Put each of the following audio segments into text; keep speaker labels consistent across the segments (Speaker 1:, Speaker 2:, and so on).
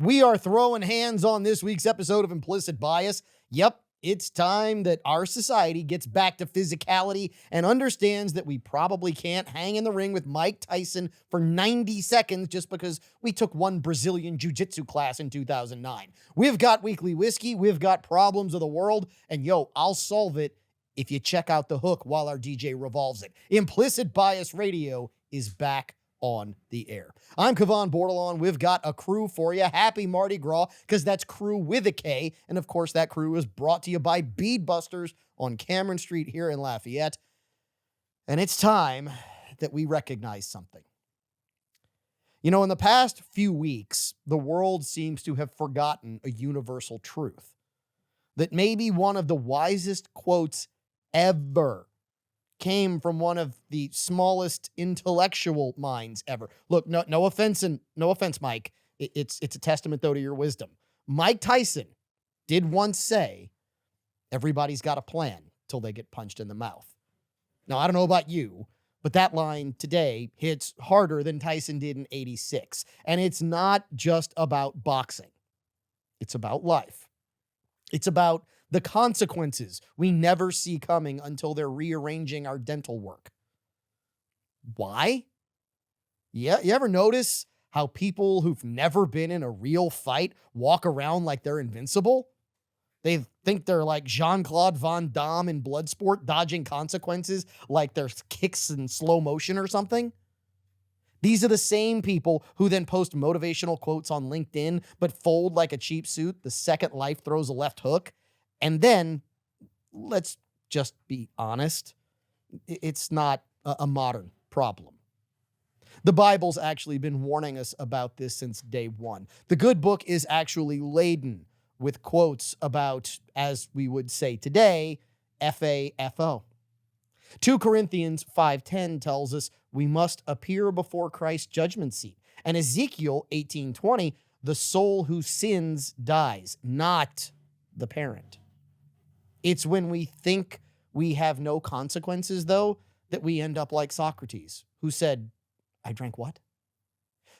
Speaker 1: We are throwing hands on this week's episode of Implicit Bias. Yep, it's time that our society gets back to physicality and understands that we probably can't hang in the ring with Mike Tyson for 90 seconds just because we took one Brazilian jiu-jitsu class in 2009. We've got Weekly Whiskey, we've got Problems of the World, and I'll solve it if you check out the hook while our DJ revolves it. Implicit Bias Radio is back on the air. I'm Kevon Bordelon. We've got a crew for you. Happy Mardi Gras, because that's crew with a K. And of course, that crew is brought to you by Beadbusters on Cameron Street here in Lafayette. And it's time that we recognize something. In the past few weeks, the world seems to have forgotten a universal truth. That maybe one of the wisest quotes ever came from one of the smallest intellectual minds ever. Look, no offense, Mike. It's a testament, though, to your wisdom. Mike Tyson did once say, everybody's got a plan till they get punched in the mouth. Now, I don't know about you, but that line today hits harder than Tyson did in '86. And it's not just about boxing. It's about life. It's about the consequences we never see coming until they're rearranging our dental work. Why? Yeah, you ever notice how people who've never been in a real fight walk around like they're invincible? They think they're like Jean-Claude Van Damme in Bloodsport, dodging consequences like there's kicks in slow motion or something. These are the same people who then post motivational quotes on LinkedIn, but fold like a cheap suit the second life throws a left hook. And then, let's just be honest, it's not a modern problem. The Bible's actually been warning us about this since day one. The good book is actually laden with quotes about, as we would say today, FAFO. 2 Corinthians 5:10 tells us we must appear before Christ's judgment seat. And Ezekiel 18:20, the soul who sins dies, not the parent. It's when we think we have no consequences, though, that we end up like Socrates, who said, I drank what?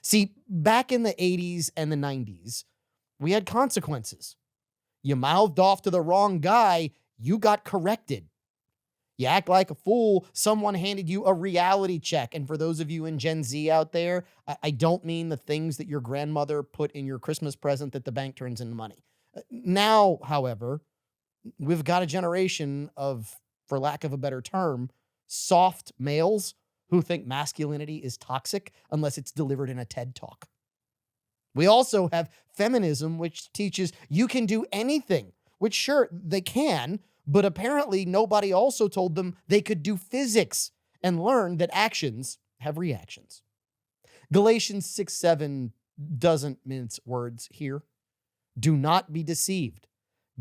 Speaker 1: See, back in the 80s and the 90s, we had consequences. You mouthed off to the wrong guy, you got corrected. You act like a fool, someone handed you a reality check. And for those of you in Gen Z out there, I don't mean the things that your grandmother put in your Christmas present that the bank turns into money. Now, however, we've got a generation of, for lack of a better term, soft males who think masculinity is toxic unless it's delivered in a TED Talk. We also have feminism, which teaches you can do anything, which sure, they can, but apparently nobody also told them they could do physics and learn that actions have reactions. Galatians 6:7 doesn't mince words here. Do not be deceived.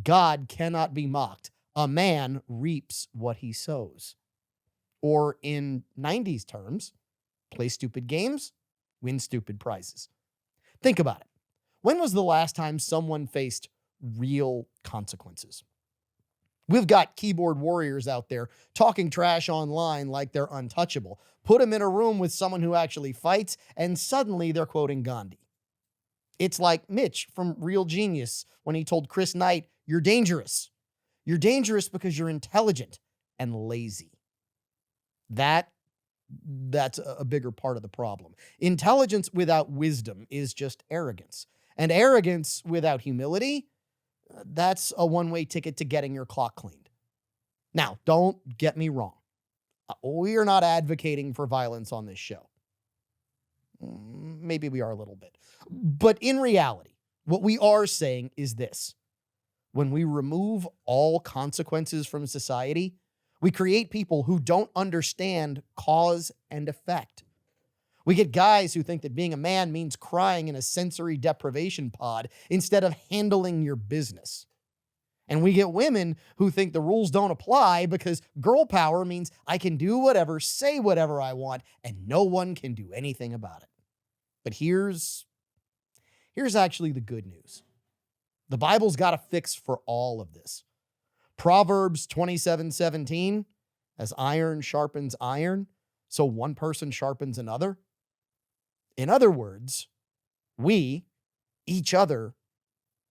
Speaker 1: God cannot be mocked. A man reaps what he sows. Or in 90s terms, play stupid games, win stupid prizes. Think about it. When was the last time someone faced real consequences? We've got keyboard warriors out there talking trash online like they're untouchable. Put them in a room with someone who actually fights, and suddenly they're quoting Gandhi. It's like Mitch from Real Genius when he told Chris Knight, you're dangerous. You're dangerous because you're intelligent and lazy. That's a bigger part of the problem. Intelligence without wisdom is just arrogance. And arrogance without humility, that's a one-way ticket to getting your clock cleaned. Now, don't get me wrong. We are not advocating for violence on this show. Maybe we are a little bit. But in reality, what we are saying is this. When we remove all consequences from society, we create people who don't understand cause and effect. We get guys who think that being a man means crying in a sensory deprivation pod instead of handling your business. And we get women who think the rules don't apply because girl power means I can do whatever, say whatever I want, and no one can do anything about it. But here's actually the good news. The Bible's got a fix for all of this. Proverbs 27:17, as iron sharpens iron, so one person sharpens another. In other words, we, each other,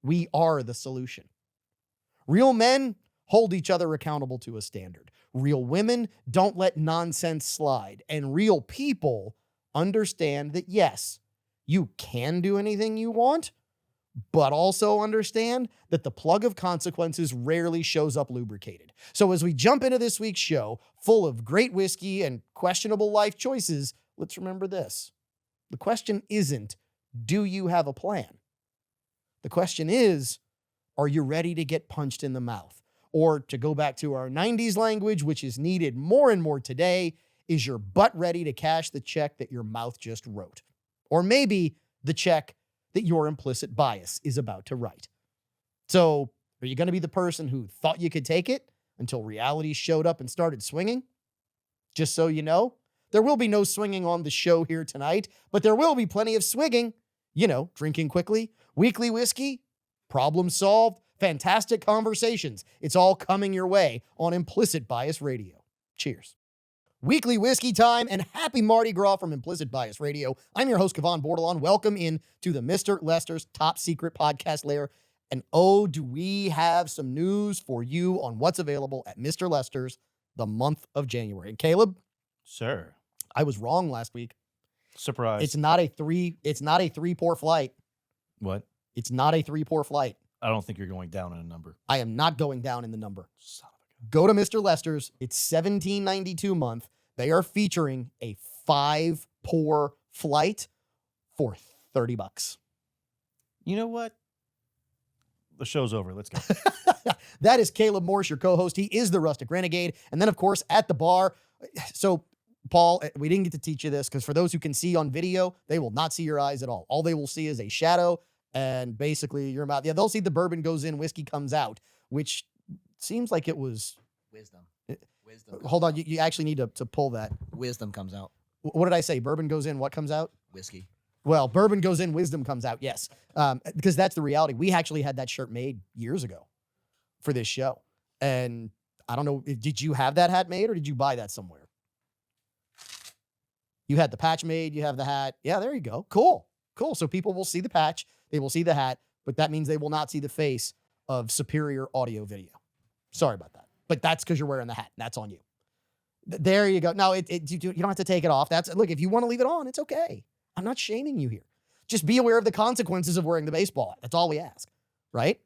Speaker 1: we are the solution. Real men hold each other accountable to a standard. Real women don't let nonsense slide. And real people understand that, yes, you can do anything you want, but also understand that the plug of consequences rarely shows up lubricated. So as we jump into this week's show, full of great whiskey and questionable life choices, let's remember this. The question isn't, do you have a plan? The question is, are you ready to get punched in the mouth? Or to go back to our 90s language, which is needed more and more today, is your butt ready to cash the check that your mouth just wrote? Or maybe the check that your implicit bias is about to write. So, are you going to be the person who thought you could take it until reality showed up and started swinging? Just so you know, there will be no swinging on the show here tonight, but there will be plenty of swigging. You know, drinking quickly, weekly whiskey, problem solved, fantastic conversations. It's all coming your way on Implicit Bias Radio. Cheers. Weekly whiskey time, and happy Mardi Gras from Implicit Bias Radio. I'm your host, Kevon Bordelon. Welcome in to the Mr. Lester's top secret podcast lair. And oh, do we have some news for you on what's available at Mr. Lester's the month of January. And Caleb?
Speaker 2: Sir.
Speaker 1: I was wrong last week.
Speaker 2: Surprise.
Speaker 1: It's not a three-pour flight.
Speaker 2: What?
Speaker 1: It's not a three-pour flight.
Speaker 2: I don't think you're going down in a number.
Speaker 1: I am not going down in the number.
Speaker 2: Son of a gun.
Speaker 1: Go to Mr. Lester's. It's $17.92 a month. They are featuring a 5-pour flight for $30.
Speaker 2: You know what? The show's over. Let's go.
Speaker 1: That is Caleb Morse, your co-host. He is the Rustic Renegade. And then, of course, at the bar. So, Paul, we didn't get to teach you this because for those who can see on video, they will not see your eyes at all. All they will see is a shadow and basically your mouth. Yeah, they'll see the bourbon goes in, whiskey comes out, which seems like it was...
Speaker 3: Wisdom.
Speaker 1: Hold on, you actually need to pull that.
Speaker 3: Wisdom comes out.
Speaker 1: What did I say? Bourbon goes in, what comes out?
Speaker 3: Whiskey.
Speaker 1: Well, bourbon goes in, wisdom comes out, yes. Because that's the reality. We actually had that shirt made years ago for this show. And I don't know, did you have that hat made or did you buy that somewhere? You had the patch made, you have the hat. Yeah, there you go. Cool. So people will see the patch, they will see the hat, but that means they will not see the face of superior audio video. Sorry about that. But that's because you're wearing the hat. That's on you. There you go. No, you don't have to take it off. Look, if you want to leave it on, it's okay. I'm not shaming you here. Just be aware of the consequences of wearing the baseball hat. That's all we ask, right?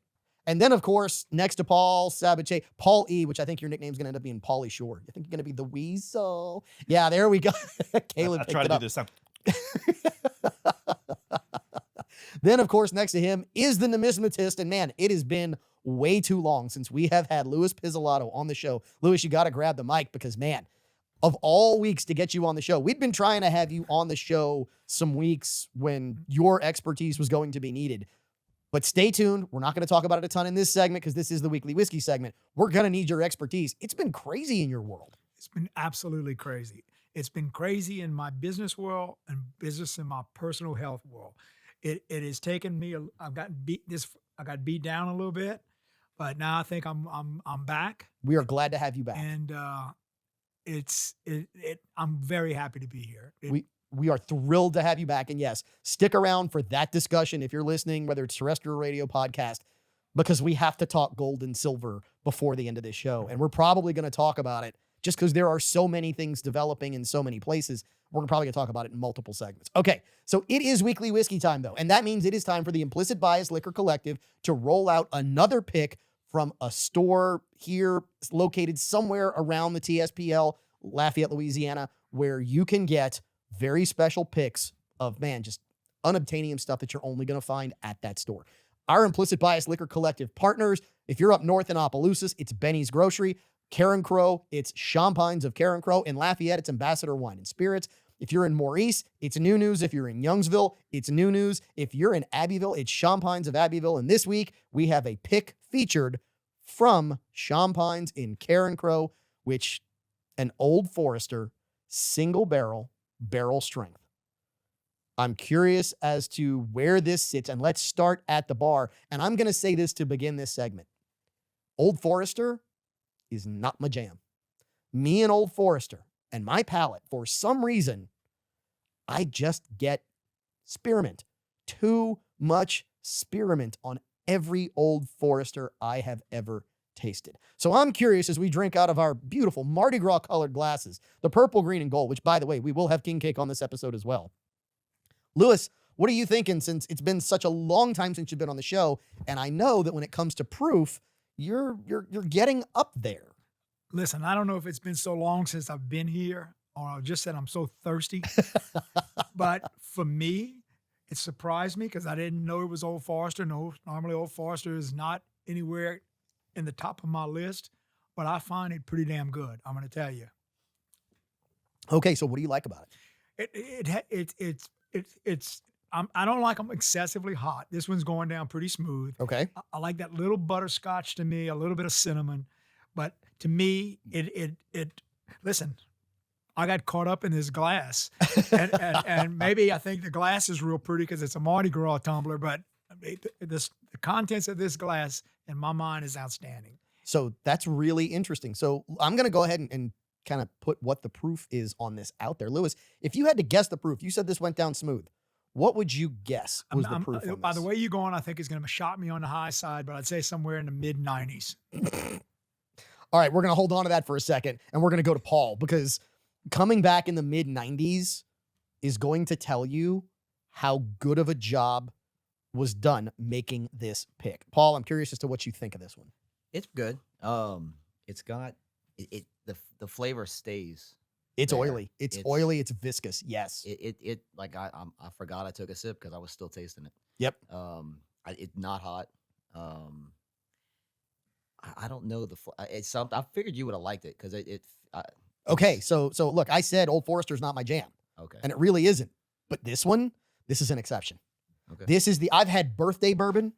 Speaker 1: And then, of course, next to Paul Sabache, Paul E., which I think your nickname's going to end up being Pauly Shore. I think you're going to be the Weasel. Yeah, there we go. Caleb
Speaker 2: I tried to do this.
Speaker 1: Then, of course, next to him is the numismatist. And man, it has been way too long since we have had Louis Pizzolatto on the show. Louis, you got to grab the mic because, man, of all weeks to get you on the show, we'd been trying to have you on the show some weeks when your expertise was going to be needed. But stay tuned. We're not going to talk about it a ton in this segment because this is the weekly whiskey segment. We're going to need your expertise. It's been crazy in your world.
Speaker 4: It's been absolutely crazy. It's been crazy in my business world and business in my personal health world. It has taken me. I got beat down a little bit, but now I think I'm back.
Speaker 1: We are glad to have you back,
Speaker 4: and I'm very happy to be here.
Speaker 1: We are thrilled to have you back. And yes, stick around for that discussion if you're listening, whether it's terrestrial radio podcast, because we have to talk gold and silver before the end of this show. And we're probably going to talk about it just because there are so many things developing in so many places. We're probably going to talk about it in multiple segments. Okay, so it is weekly whiskey time, though. And that means it is time for the Implicit Bias Liquor Collective to roll out another pick from a store here located somewhere around the TSPL, Lafayette, Louisiana, where you can get very special picks of, man, just unobtainium stuff that you're only going to find at that store. Our Implicit Bias Liquor Collective partners, if you're up north in Opelousas, it's Benny's Grocery. Karen Crow, it's Champagnes of Karen Crow. In Lafayette, it's Ambassador Wine and Spirits. If you're in Maurice, it's New News. If you're in Youngsville, it's New News. If you're in Abbeville, it's Champagnes of Abbeville. And this week, we have a pick featured from Champagnes in Karen Crow, which an Old Forester single barrel strength. I'm curious as to where this sits, and let's start at the bar. And I'm going to say this to begin this segment. Old Forester is not my jam. Me and Old Forester and my palate, for some reason, I just get spearmint. Too much spearmint on every Old Forester I have ever tasted. So I'm curious as we drink out of our beautiful Mardi Gras colored glasses, the purple, green, and gold, which, by the way, we will have king cake on this episode as well. Lewis, what are you thinking, since it's been such a long time since you've been on the show? And I know that when it comes to proof, you're getting up there.
Speaker 4: Listen, I don't know if it's been so long since I've been here, or I just said I'm so thirsty. But for me, it surprised me because I didn't know it was Old Forester. No, normally Old Forester is not anywhere in the top of my list, but I find it pretty damn good. I'm going to tell you.
Speaker 1: Okay, so what do you like about it?
Speaker 4: I don't like them excessively hot. This one's going down pretty smooth.
Speaker 1: Okay.
Speaker 4: I like that little butterscotch to me, a little bit of cinnamon, but to me, listen, I got caught up in this glass, and maybe I think the glass is real pretty because it's a Mardi Gras tumbler, but the contents of this glass in my mind is outstanding.
Speaker 1: So that's really interesting. So I'm going to go ahead and kind of put what the proof is on this out there. Lewis, if you had to guess the proof, you said this went down smooth. What would you guess was the proof on
Speaker 4: By
Speaker 1: this?
Speaker 4: the way you're going, I think it's going to shot me on the high side, but I'd say somewhere in the mid-90s.
Speaker 1: All right, we're going to hold on to that for a second, and we're going to go to Paul, because coming back in the mid-90s is going to tell you how good of a job was done making this pick. Paul, I'm curious as to what you think of this one.
Speaker 2: It's good. It's got the flavor stays.
Speaker 1: It's
Speaker 2: there.
Speaker 1: oily. It's oily. It's viscous. Yes.
Speaker 2: It like I forgot I took a sip because I was still tasting it.
Speaker 1: Yep.
Speaker 2: It's not hot. I don't know it's something. I figured you would have liked it because
Speaker 1: Okay, so look, I said Old Forester's not my jam,
Speaker 2: okay.
Speaker 1: and it really isn't. But this one, this is an exception.
Speaker 2: Okay.
Speaker 1: This is I've had birthday bourbon.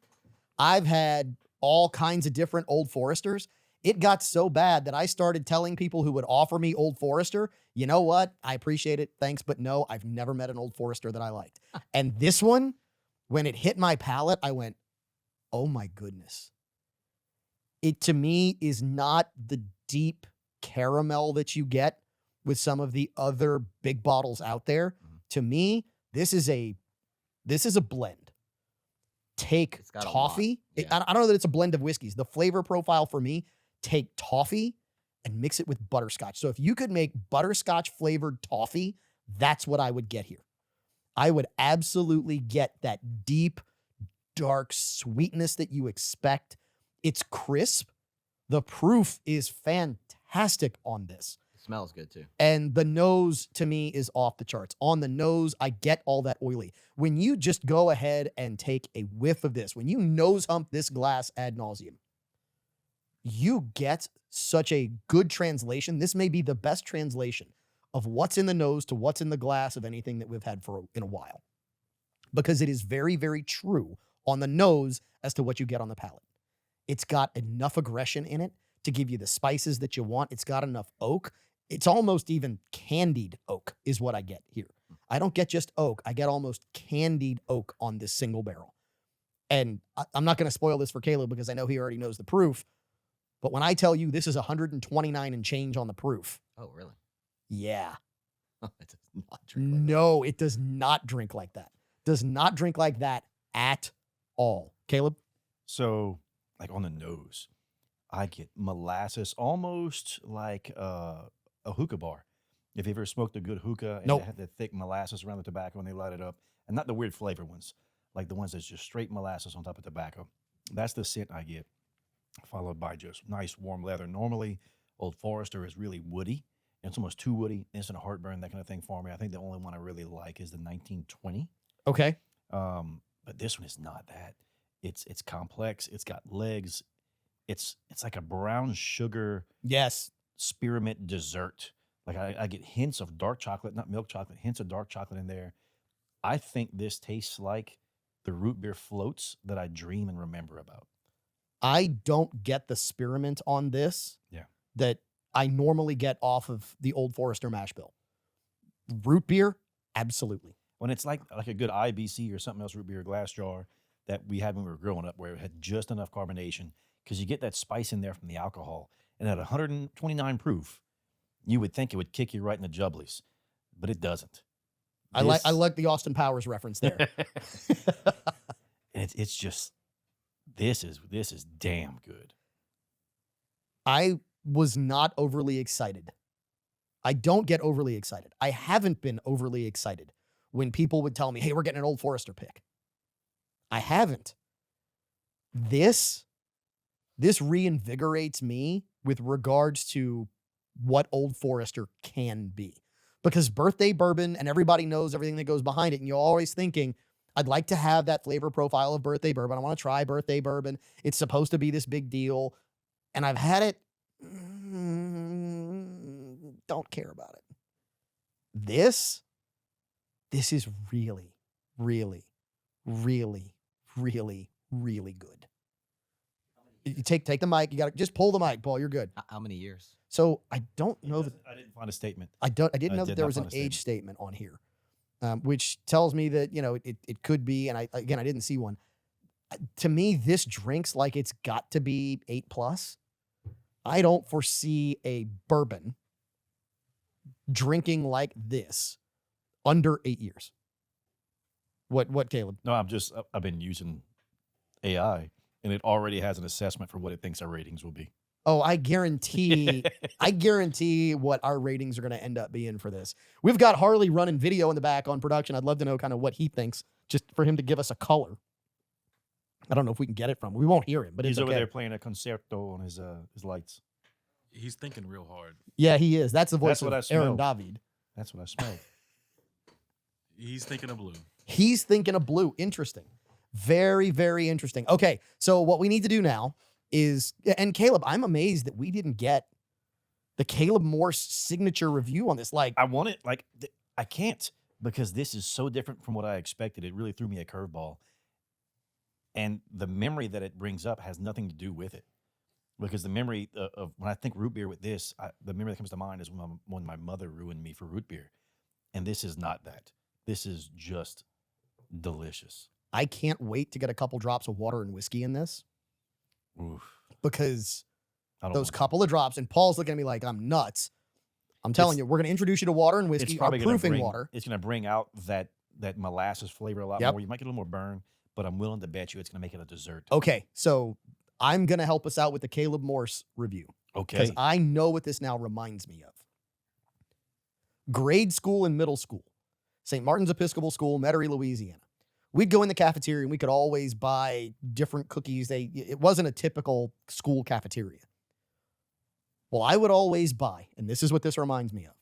Speaker 1: I've had all kinds of different Old Foresters. It got so bad that I started telling people who would offer me Old Forester, you know what? I appreciate it. Thanks, but no, I've never met an Old Forester that I liked. And this one, when it hit my palate, I went, oh my goodness. It, to me, is not the deep caramel that you get with some of the other big bottles out there.
Speaker 2: Mhm.
Speaker 1: To me, this is a blend. Take
Speaker 2: It's got a lot.
Speaker 1: toffee.
Speaker 2: Yeah.
Speaker 1: I don't know that it's a blend of whiskeys. The flavor profile for me, take toffee and mix it with butterscotch. So if you could make butterscotch flavored toffee, that's what I would get here. I would absolutely get that deep, dark sweetness that you expect. It's crisp. The proof is fantastic on this.
Speaker 2: It smells good too.
Speaker 1: And the nose, to me, is off the charts. On the nose, I get all that oily. When you just go ahead and take a whiff of this, when you nose hump this glass ad nauseum, you get such a good translation. This may be the best translation of what's in the nose to what's in the glass of anything that we've had in a while. Because it is very, very true on the nose as to what you get on the palate. It's got enough aggression in it to give you the spices that you want. It's got enough oak. It's almost even candied oak is what I get here. I don't get just oak. I get almost candied oak on this single barrel. And I'm not going to spoil this for Caleb because I know he already knows the proof. But when I tell you this is 129 and change on the proof.
Speaker 2: Oh, really?
Speaker 1: Yeah.
Speaker 2: It does not drink like that.
Speaker 1: No, it does not drink like that. Does not drink like that at all. Caleb?
Speaker 3: So, like on the nose, I get molasses, almost like a hookah bar. If you ever smoked a good hookah and
Speaker 1: Nope.
Speaker 3: they have the thick molasses around the tobacco and they light it up, and not the weird flavor ones, like the ones that's just straight molasses on top of tobacco. That's the scent I get, followed by just nice warm leather. Normally, Old Forester is really woody. And it's almost too woody, instant heartburn, that kind of thing for me. I think the only one I really like is the 1920.
Speaker 1: Okay.
Speaker 3: But this one is not that. It's complex. It's got legs. It's like a brown sugar
Speaker 1: Yes.
Speaker 3: spearmint dessert. Like I get hints of dark chocolate, not milk chocolate, hints of dark chocolate in there. I think this tastes like the root beer floats that I dream and remember about.
Speaker 1: I don't get the spearmint on this.
Speaker 3: Yeah.
Speaker 1: That I normally get off of the Old Forester mash bill. Root beer, absolutely.
Speaker 3: When it's like a good IBC or something else, root beer glass jar that we had when we were growing up, where it had just enough carbonation, because you get that spice in there from the alcohol. And at 129 proof, you would think it would kick you right in the jubblies, but it doesn't.
Speaker 1: I like the Austin Powers reference there.
Speaker 3: it's just this is damn good.
Speaker 1: I was not overly excited. I don't get overly excited. I haven't been overly excited when people would tell me, hey, we're getting an Old Forester pick. I haven't. This reinvigorates me with regards to what Old Forester can be. Because birthday bourbon, and everybody knows everything that goes behind it, and you're always thinking, I'd like to have that flavor profile of birthday bourbon. I want to try birthday bourbon. It's supposed to be this big deal. And I've had it. Don't care about it. This is really, really, really, really, really good. You take the mic. You got to just pull the mic, Paul. You're good.
Speaker 2: How many years?
Speaker 1: So I don't know that
Speaker 3: I didn't find a statement.
Speaker 1: I didn't know that
Speaker 3: did
Speaker 1: there
Speaker 3: not
Speaker 1: was an
Speaker 3: find a
Speaker 1: age statement on here, which tells me that it could be. And I didn't see one. To me, this drinks like it's got to be 8+. I don't foresee a bourbon drinking like this under 8 years. What, Caleb?
Speaker 3: No, I've been using AI, and it already has an assessment for what it thinks our ratings will be.
Speaker 1: Oh, I guarantee what our ratings are going to end up being for this. We've got Harley running video in the back on production. I'd love to know kind of what he thinks, just for him to give us a color. I don't know if we can get it from him. We won't hear him, but
Speaker 3: He's
Speaker 1: it's
Speaker 3: over
Speaker 1: okay.
Speaker 3: there playing a concerto on his lights.
Speaker 5: He's thinking real hard.
Speaker 1: Yeah, he is. That's the voice
Speaker 3: That's what
Speaker 1: of
Speaker 3: I
Speaker 1: Aaron
Speaker 3: smelled.
Speaker 1: David.
Speaker 3: That's what I smelled.
Speaker 5: He's thinking of blue.
Speaker 1: He's thinking of blue. Interesting. Very, very interesting. Okay, so what we need to do now is, and Caleb, I'm amazed that we didn't get the Caleb Morse signature review on this. Like,
Speaker 3: I want it I can't, because this is so different from what I expected. It really threw me a curveball. And the memory that it brings up has nothing to do with it. Because the memory of when I think root beer with this, the memory that comes to mind is when my mother ruined me for root beer. And this is not that. This is just delicious.
Speaker 1: I can't wait to get a couple drops of water and whiskey in this,
Speaker 3: Oof.
Speaker 1: because
Speaker 3: I don't
Speaker 1: those
Speaker 3: want to.
Speaker 1: couple of drops, and Paul's looking at me like I'm nuts. I'm telling you, we're going to introduce you to water and whiskey,
Speaker 3: It's
Speaker 1: our
Speaker 3: probably going to
Speaker 1: proofing
Speaker 3: bring
Speaker 1: water.
Speaker 3: It's going to bring out that molasses flavor a lot
Speaker 1: Yep.
Speaker 3: more. You might get a little more burn, but I'm willing to bet you it's going to make it a dessert.
Speaker 1: Okay, so I'm going to help us out with the Caleb Morse review, because
Speaker 3: Okay.
Speaker 1: I know what this now reminds me of. Grade school and middle school, St. Martin's Episcopal School, Metairie, Louisiana. We'd go in the cafeteria and we could always buy different cookies. It wasn't a typical school cafeteria. Well, I would always buy, and this is what this reminds me of.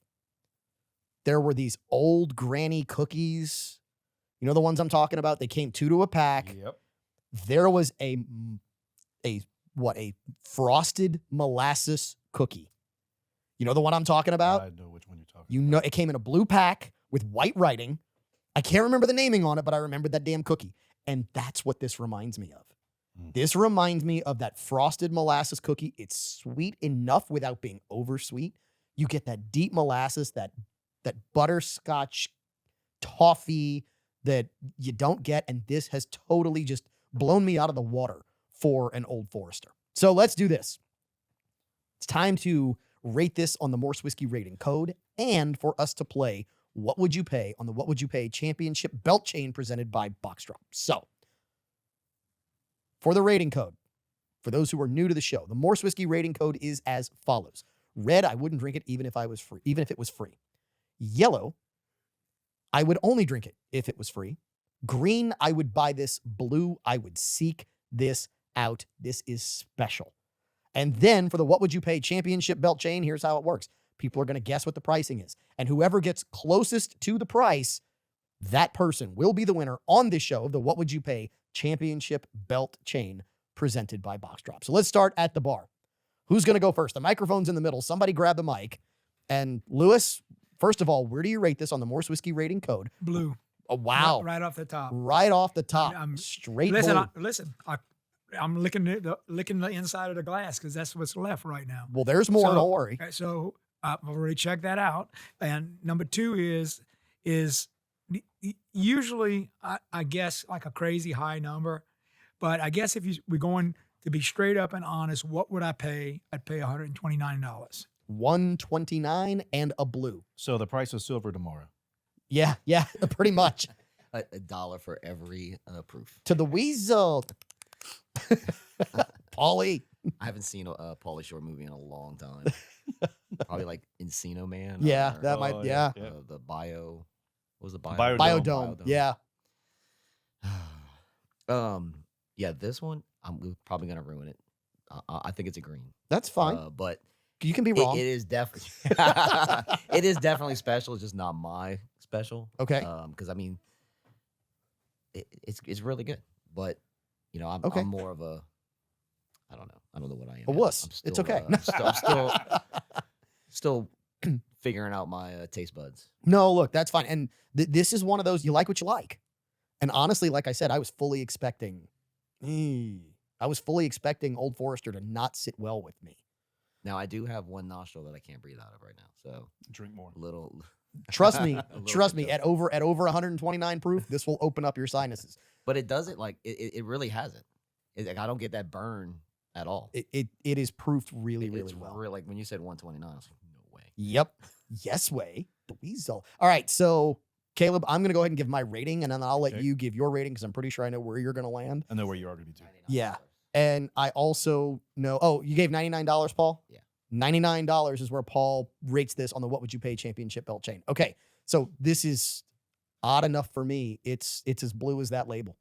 Speaker 1: There were these old granny cookies. You know the ones I'm talking about? They came 2 to a pack.
Speaker 3: Yep.
Speaker 1: There was a frosted molasses cookie. You know the one I'm talking about?
Speaker 3: I know which one you're talking
Speaker 1: You know, it came in a blue pack with white writing. I can't remember the naming on it, but I remember that damn cookie. And that's what this reminds me of.
Speaker 3: Mm.
Speaker 1: This reminds me of that frosted molasses cookie. It's sweet enough without being oversweet. You get that deep molasses, that butterscotch toffee that you don't get. And this has totally just blown me out of the water for an Old Forester. So let's do this. It's time to rate this on the Morse Whiskey rating code, and for us to play What Would You Pay on the What Would You Pay Championship Belt Chain presented by Box Drop. So, for the rating code, for those who are new to the show, the Morse Whiskey rating code is as follows. Red, I wouldn't drink it even if it was free. Yellow, I would only drink it if it was free. Green, I would buy this. Blue, I would seek this out. This is special. And then for the What Would You Pay Championship Belt Chain, here's how it works. People are going to guess what the pricing is. And whoever gets closest to the price, that person will be the winner on this show of the What Would You Pay Championship Belt Chain presented by Box Drop. So let's start at the bar. Who's going to go first? The microphone's in the middle. Somebody grab the mic. And Lewis, first of all, where do you rate this on the Morse Whiskey rating code?
Speaker 4: Blue.
Speaker 1: Oh, wow.
Speaker 4: Right off the top.
Speaker 1: Right off the top.
Speaker 4: I'm-
Speaker 1: Straight
Speaker 4: Listen,
Speaker 1: blue.
Speaker 4: I'm licking the inside of the glass because that's what's left right now.
Speaker 1: Well, there's more.
Speaker 4: So-
Speaker 1: Don't worry.
Speaker 4: Okay, so I've already checked that out. And number 2 is usually I guess like a crazy high number, but I guess if we're going to be straight up and honest, what would I pay? I'd pay $129.
Speaker 1: $129 and a blue.
Speaker 3: So the price of silver tomorrow.
Speaker 1: Yeah, pretty much.
Speaker 6: a dollar for every proof.
Speaker 1: To the weasel. Paulie.
Speaker 6: I haven't seen a Pauly Shore movie in a long time. Probably like Encino Man.
Speaker 1: Yeah,
Speaker 6: or,
Speaker 1: that might, yeah.
Speaker 3: yeah.
Speaker 6: the bio. What was the bio?
Speaker 3: Biodome.
Speaker 1: Biodome. Yeah.
Speaker 6: Yeah, this one I'm probably gonna ruin it. I think it's a green.
Speaker 1: That's fine.
Speaker 6: But
Speaker 1: You can be
Speaker 6: it
Speaker 1: wrong.
Speaker 6: is definitely it is definitely special. It's just not my special.
Speaker 1: Okay.
Speaker 6: Because I mean, it's really good. But you know,
Speaker 1: Okay.
Speaker 6: I'm more of a I don't know. I don't know what I am.
Speaker 1: A
Speaker 6: yet.
Speaker 1: wuss.
Speaker 6: I'm
Speaker 1: It's
Speaker 6: still,
Speaker 1: okay.
Speaker 6: Still figuring out my taste buds.
Speaker 1: No, look, that's fine. And this is one of those, you like what you like. And honestly, like I said, I was fully expecting Old Forester to not sit well with me.
Speaker 6: Now I do have one nostril that I can't breathe out of right now. So
Speaker 3: Drink more.
Speaker 6: a little.
Speaker 1: Trust me,
Speaker 6: A little
Speaker 1: trust me.
Speaker 6: congested.
Speaker 1: At over 129 proof, this will open up your sinuses.
Speaker 6: But it doesn't like it really hasn't. Like, I don't get that burn at all.
Speaker 1: It is proofed really, really
Speaker 6: It's
Speaker 1: well.
Speaker 6: like when you said 129, I was like, no way.
Speaker 1: Yep. Yes way. The weasel. All right. So Caleb, I'm gonna go ahead and give my rating, and then I'll let
Speaker 3: Okay.
Speaker 1: you give your rating because I'm pretty sure I know where you're gonna land.
Speaker 3: I know where you are going to be too.
Speaker 1: Yeah. And I also know, oh, you gave $99, Paul?
Speaker 6: Yeah.
Speaker 1: $99 is where Paul rates this on the What Would You Pay Championship belt chain. Okay. So this is odd enough for me. It's as blue as that label.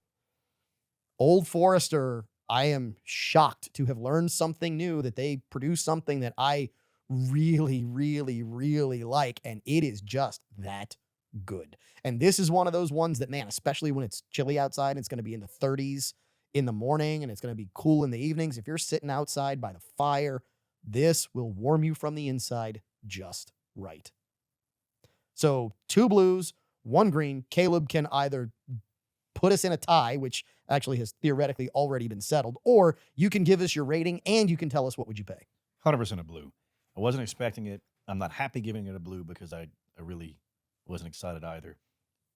Speaker 1: Old Forester, I am shocked to have learned something new, that they produce something that I really, really, really like. And it is just that good. And this is one of those ones that, man, especially when it's chilly outside, it's going to be in the 30s in the morning and it's going to be cool in the evenings. If you're sitting outside by the fire, this will warm you from the inside just right. So 2 blues, 1 green. Caleb can either put us in a tie, which actually has theoretically already been settled, or you can give us your rating and you can tell us what would you pay.
Speaker 3: 100% a blue. I wasn't expecting it. I'm not happy giving it a blue because I really wasn't excited either.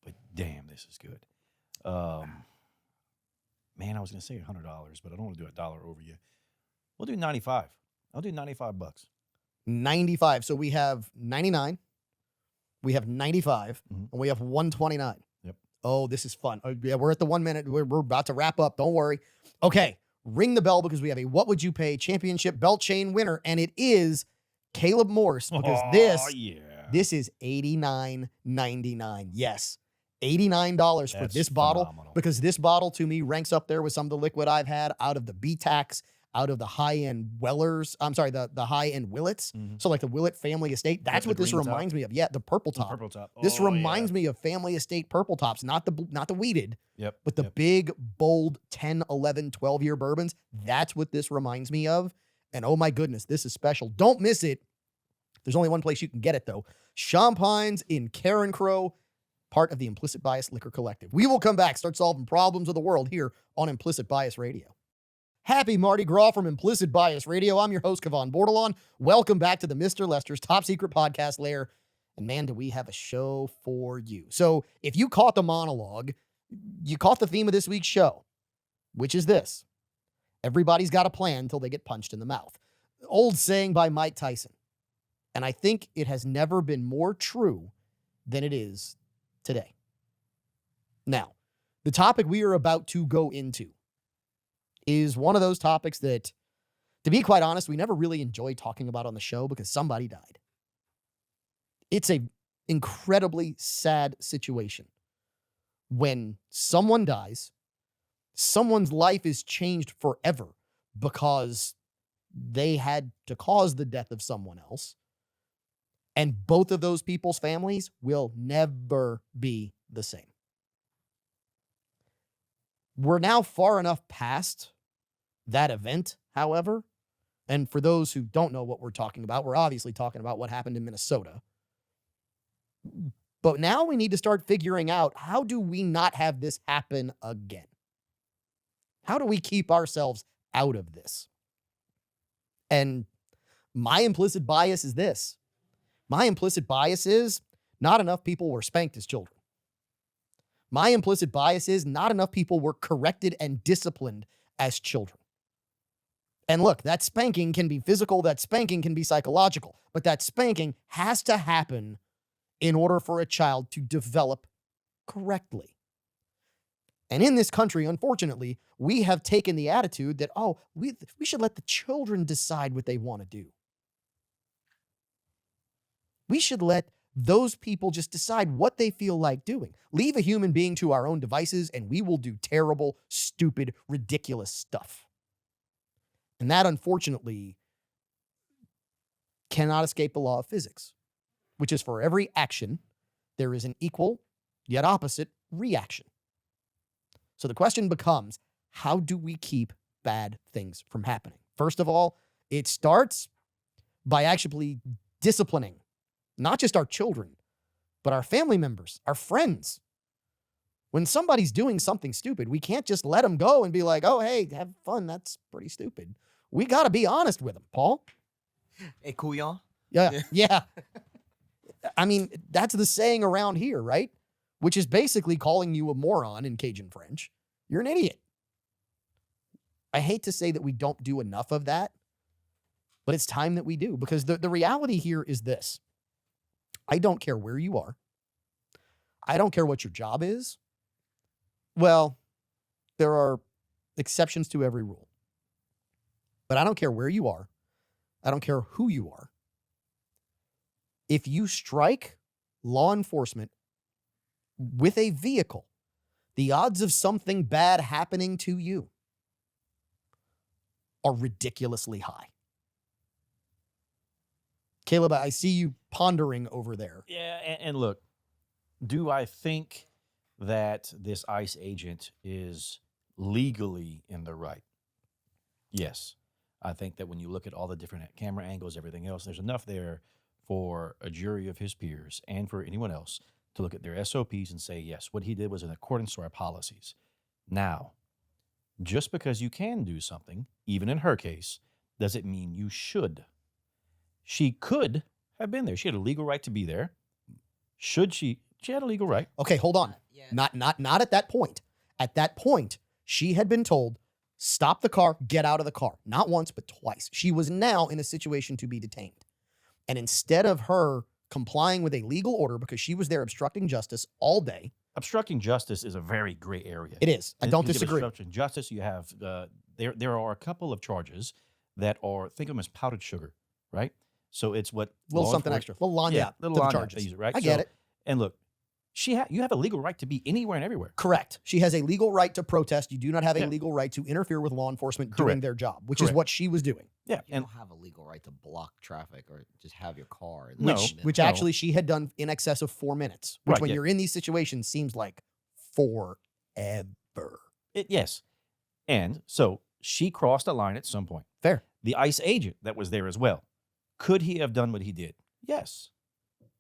Speaker 3: But damn, this is good. Man, I was going to say $100, but I don't want to do $1 over you. We'll do 95. I'll do $95.
Speaker 1: 95. So we have 99, we have 95,
Speaker 3: Mhm.
Speaker 1: and we have 129.
Speaker 3: Yep.
Speaker 1: Oh, this is fun. Oh, yeah, we're at the 1 minute. We're about to wrap up. Don't worry. Okay. Ring the bell because we have a What Would You Pay Championship belt chain winner, and it is Caleb Morse, because
Speaker 3: yeah.
Speaker 1: this is $89.99. Yes. $89 for
Speaker 3: That's
Speaker 1: this bottle,
Speaker 3: phenomenal.
Speaker 1: because this bottle to me ranks up there with some of the liquid I've had out of the BTACs, out of the high-end Wellers. I'm sorry, the high-end Willets.
Speaker 3: Mhm.
Speaker 1: So like the Willett family estate. That's
Speaker 3: the
Speaker 1: what this
Speaker 3: green top?
Speaker 1: reminds me of. Yeah, the purple
Speaker 3: The
Speaker 1: top.
Speaker 3: purple top.
Speaker 1: This
Speaker 3: Oh,
Speaker 1: reminds
Speaker 3: yeah.
Speaker 1: me of family estate purple tops, not the weeded,
Speaker 3: Yep.
Speaker 1: but the
Speaker 3: yep.
Speaker 1: big, bold 10, 11, 12-year bourbons. That's what this reminds me of. And oh my goodness, this is special. Don't miss it. There's only one place you can get it, though. Champagnes in Karen Crow, part of the Implicit Bias Liquor Collective. We will come back, start solving problems of the world here on Implicit Bias Radio. Happy Mardi Gras from Implicit Bias Radio. I'm your host, Kevon Bordelon. Welcome back to the Mr. Lester's Top Secret Podcast Lair. And man, do we have a show for you. So if you caught the monologue, you caught the theme of this week's show, which is this: everybody's got a plan until they get punched in the mouth. Old saying by Mike Tyson. And I think it has never been more true than it is today. Now, the topic we are about to go into is one of those topics that, to be quite honest, we never really enjoy talking about on the show because somebody died. It's an incredibly sad situation when someone dies, someone's life is changed forever because they had to cause the death of someone else. And both of those people's families will never be the same. We're now far enough past that event, however. And for those who don't know what we're talking about, we're obviously talking about what happened in Minnesota. But now we need to start figuring out, how do we not have this happen again? How do we keep ourselves out of this? And my implicit bias is this. My implicit bias is not enough people were spanked as children. My implicit bias is not enough people were corrected and disciplined as children. And look, that spanking can be physical, that spanking can be psychological, but that spanking has to happen in order for a child to develop correctly. And in this country, unfortunately, we have taken the attitude that, oh, we should let the children decide what they want to do. We should let those people just decide what they feel like doing. Leave a human being to our own devices, and we will do terrible, stupid, ridiculous stuff. And that, unfortunately, cannot escape the law of physics, which is for every action, there is an equal yet opposite reaction. So the question becomes, how do we keep bad things from happening? First of all, it starts by actually disciplining not just our children, but our family members, our friends. When somebody's doing something stupid, we can't just let them go and be like, oh, hey, have fun. That's pretty stupid. We got to be honest with them, Paul.
Speaker 6: Hey, couillon.
Speaker 1: Yeah. Yeah. I mean, that's the saying around here, right? Which is basically calling you a moron in Cajun French. You're an idiot. I hate to say that we don't do enough of that, but it's time that we do, because the reality here is this. I don't care where you are. I don't care what your job is. Well, there are exceptions to every rule. But I don't care where you are. I don't care who you are. If you strike law enforcement with a vehicle, the odds of something bad happening to you are ridiculously high. Caleb, I see you pondering over there.
Speaker 3: Yeah, and look, do I think that this ICE agent is legally in the right? Yes. I think that when you look at all the different camera angles, everything else, there's enough there for a jury of his peers and for anyone else to look at their SOPs and say, yes, what he did was in accordance to our policies. Now, just because you can do something, even in her case, does it mean you should? She could have been there. She had a legal right to be there. Should she? She had a legal right.
Speaker 1: Okay, hold on.
Speaker 6: Yeah.
Speaker 1: Not at that point. At that point, she had been told, stop the car, get out of the car. Not once, but twice. She was now in a situation to be detained. And instead of her complying with a legal order because she was there obstructing justice all day,
Speaker 3: Obstructing justice is a very gray area.
Speaker 1: it is. I
Speaker 3: And
Speaker 1: don't
Speaker 3: you give
Speaker 1: disagree.
Speaker 3: Obstruction of justice. You have there are a couple of charges that are, think of them as powdered sugar, right? So it's what
Speaker 1: Little
Speaker 3: law
Speaker 1: something
Speaker 3: enfor-
Speaker 1: extra. Little lanyard
Speaker 3: little
Speaker 1: to the
Speaker 3: lanyard,
Speaker 1: charges.
Speaker 3: they use it, right?
Speaker 1: I get
Speaker 3: So-
Speaker 1: it.
Speaker 3: And look, you have a legal right to be anywhere and everywhere.
Speaker 1: Correct. She has a legal right to protest. You do not have a
Speaker 3: Yeah.
Speaker 1: legal right to interfere with law enforcement doing
Speaker 3: Correct.
Speaker 1: their job, which is
Speaker 3: Correct.
Speaker 1: what she was doing.
Speaker 3: Yeah,
Speaker 6: You
Speaker 3: and
Speaker 6: don't have a legal right to block traffic or just have your car. in
Speaker 3: No.
Speaker 6: the
Speaker 1: Which,
Speaker 6: middle.
Speaker 1: which
Speaker 3: No.
Speaker 1: actually she had done in excess of 4 minutes, which
Speaker 3: Right,
Speaker 1: when
Speaker 3: yeah.
Speaker 1: you're in these situations seems like forever.
Speaker 3: yes, and so she crossed a line at some point.
Speaker 1: Fair.
Speaker 3: The ICE agent that was there as well, could he have done what he did? Yes.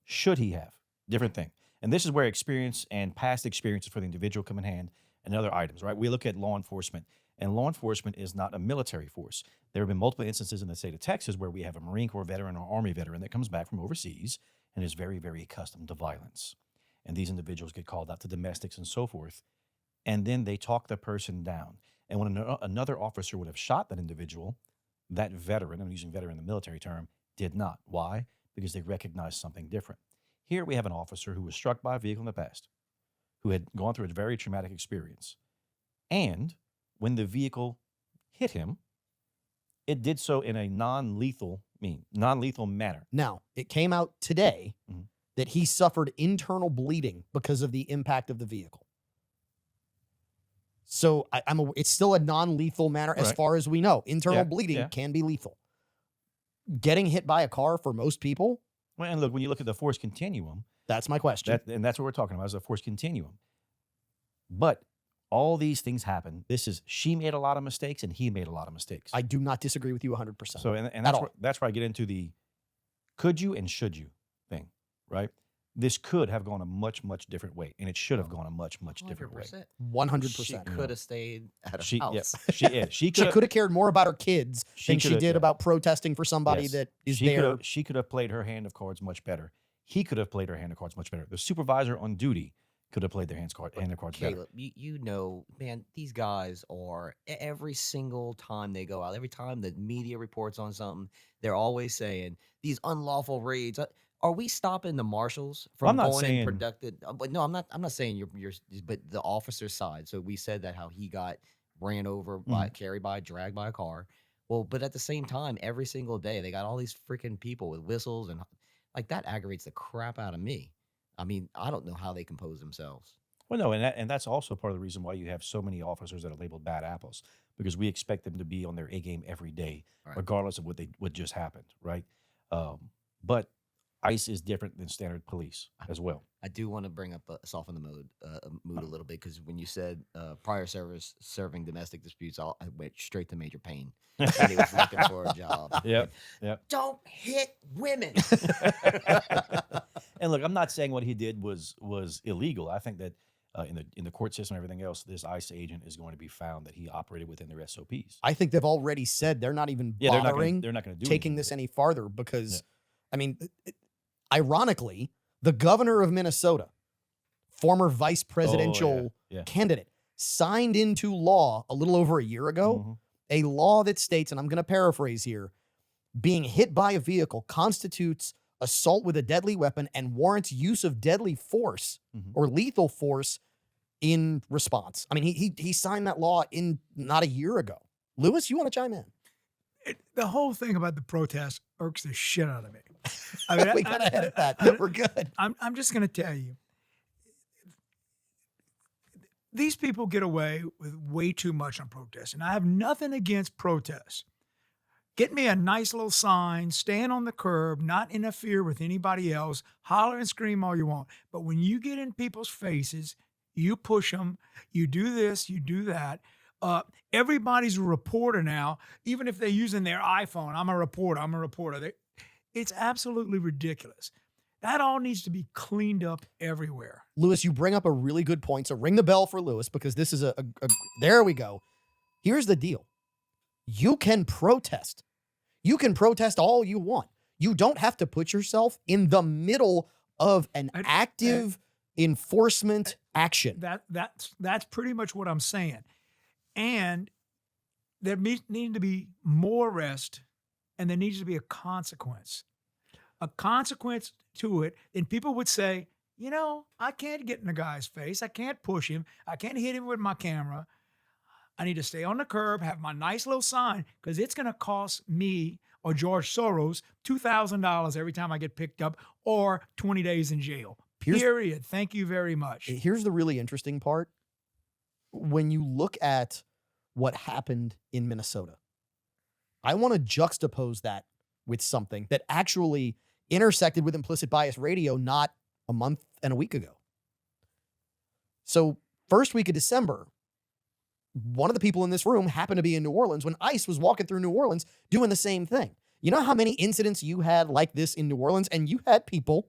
Speaker 3: Should he have? Different thing. And this is where experience and past experiences for the individual come in hand and other items, right? We look at law enforcement, and law enforcement is not a military force. There have been multiple instances in the state of Texas where we have a Marine Corps veteran or Army veteran that comes back from overseas and is very, very accustomed to violence. And these individuals get called out to domestics and so forth. And then they talk the person down. And when another officer would have shot that individual, that veteran, I'm using veteran in the military term, did not. Why? Because they recognized something different. Here we have an officer who was struck by a vehicle in the past, who had gone through a very traumatic experience. And when the vehicle hit him, it did so in a non-lethal manner.
Speaker 1: Now, it came out today
Speaker 3: Mhm.
Speaker 1: that he suffered internal bleeding because of the impact of the vehicle. So it's still a non-lethal manner as
Speaker 3: Right.
Speaker 1: far as we know. Internal
Speaker 3: Yeah,
Speaker 1: bleeding
Speaker 3: yeah.
Speaker 1: can be lethal. Getting hit by a car for most people,
Speaker 3: Well, and look, when you look at the force continuum,
Speaker 1: that's my question.
Speaker 3: and that's what we're talking about, is a force continuum. But all these things happen. She made a lot of mistakes and he made a lot of mistakes.
Speaker 1: I do not disagree with you 100%.
Speaker 3: So, and
Speaker 1: At
Speaker 3: that's
Speaker 1: all.
Speaker 3: that's where I get into the could you and should you thing, right? This could have gone a much, much different way, and it should have gone a much, much different way.
Speaker 6: 100%.
Speaker 1: 100%.
Speaker 6: She could have stayed at her
Speaker 3: She, yeah,
Speaker 6: house.
Speaker 3: she
Speaker 1: She
Speaker 3: could
Speaker 1: could have cared more about her kids
Speaker 3: She
Speaker 1: than she
Speaker 3: coulda-
Speaker 1: did
Speaker 3: yeah.
Speaker 1: about protesting for somebody
Speaker 3: Yes.
Speaker 1: that is
Speaker 3: she
Speaker 1: there.
Speaker 3: She could have played her hand of cards much better. He could have played her hand of cards much better. The supervisor on duty could have played their hand of cards better.
Speaker 6: Caleb, you know, man, these guys are every single time they go out, every time the media reports on something, they're always saying these unlawful raids. Are we stopping the marshals
Speaker 3: Well, I'm
Speaker 6: from
Speaker 3: not
Speaker 6: going
Speaker 3: saying-
Speaker 6: and productive? But no, I'm not. I'm not saying you're. But the officer's side. So we said that how he got ran over by, carried by, dragged by a car. Well, but at the same time, every single day they got all these freaking people with whistles and like that aggravates the crap out of me. I mean, I don't know how they compose themselves.
Speaker 3: Well, no, and that's also part of the reason why you have so many officers that are labeled bad apples, because we expect them to be on their A game every day,
Speaker 6: Right.
Speaker 3: regardless of what just happened, right? But ICE is different than standard police as well.
Speaker 6: I do want to bring up soften the mood a little bit because when you said prior service serving domestic disputes, I went straight to Major Payne. And he was looking for a job.
Speaker 3: Yep, yep.
Speaker 6: Don't hit women.
Speaker 3: And look, I'm not saying what he did was illegal. I think that in the court system and everything else, this ICE agent is going to be found that he operated within their SOPs.
Speaker 1: I think they've already said they're not even
Speaker 3: Yeah,
Speaker 1: bothering
Speaker 3: they're not going to do
Speaker 1: taking
Speaker 3: anything
Speaker 1: this
Speaker 3: with it.
Speaker 1: any farther because,
Speaker 3: Yeah.
Speaker 1: I mean, ironically, the governor of Minnesota, former vice presidential
Speaker 3: yeah.
Speaker 1: candidate, signed into law a little over a year ago
Speaker 3: Mhm.
Speaker 1: a law that states, and I'm going to paraphrase here, being hit by a vehicle constitutes assault with a deadly weapon and warrants use of deadly force
Speaker 3: Mhm.
Speaker 1: or lethal force in response. I mean, he signed that law in not a year ago. Lewis, you want to chime in?
Speaker 4: The whole thing about the protest irks the shit out of me. I mean,
Speaker 1: We got to edit that. We're good.
Speaker 4: I'm just going to tell you, these people get away with way too much on protests, and I have nothing against protests. Get me a nice little sign, stand on the curb, not interfere with anybody else, holler and scream all you want. But when you get in people's faces, you push them, you do this, you do that. Everybody's a reporter now, even if they're using their iPhone. I'm a reporter. It's absolutely ridiculous. That all needs to be cleaned up everywhere.
Speaker 1: Lewis, you bring up a really good point. So ring the bell for Lewis because this is there we go. Here's the deal. You can protest. You can protest all you want. You don't have to put yourself in the middle of an active enforcement action.
Speaker 4: That's pretty much what I'm saying. And there needs to be more arrest, and there needs to be a consequence to it. And people would say, you know, I can't get in the guy's face. I can't push him. I can't hit him with my camera. I need to stay on the curb, have my nice little sign, because it's going to cost me or George Soros $2,000 every time I get picked up or 20 days in jail. Period. Thank you very much.
Speaker 1: Here's the really interesting part. When you look at what happened in Minnesota, I want to juxtapose that with something that actually intersected with Implicit Bias Radio not a month and a week ago. So, first week of December, one of the people in this room happened to be in New Orleans when ICE was walking through New Orleans doing the same thing. You know how many incidents you had like this in New Orleans? And you had people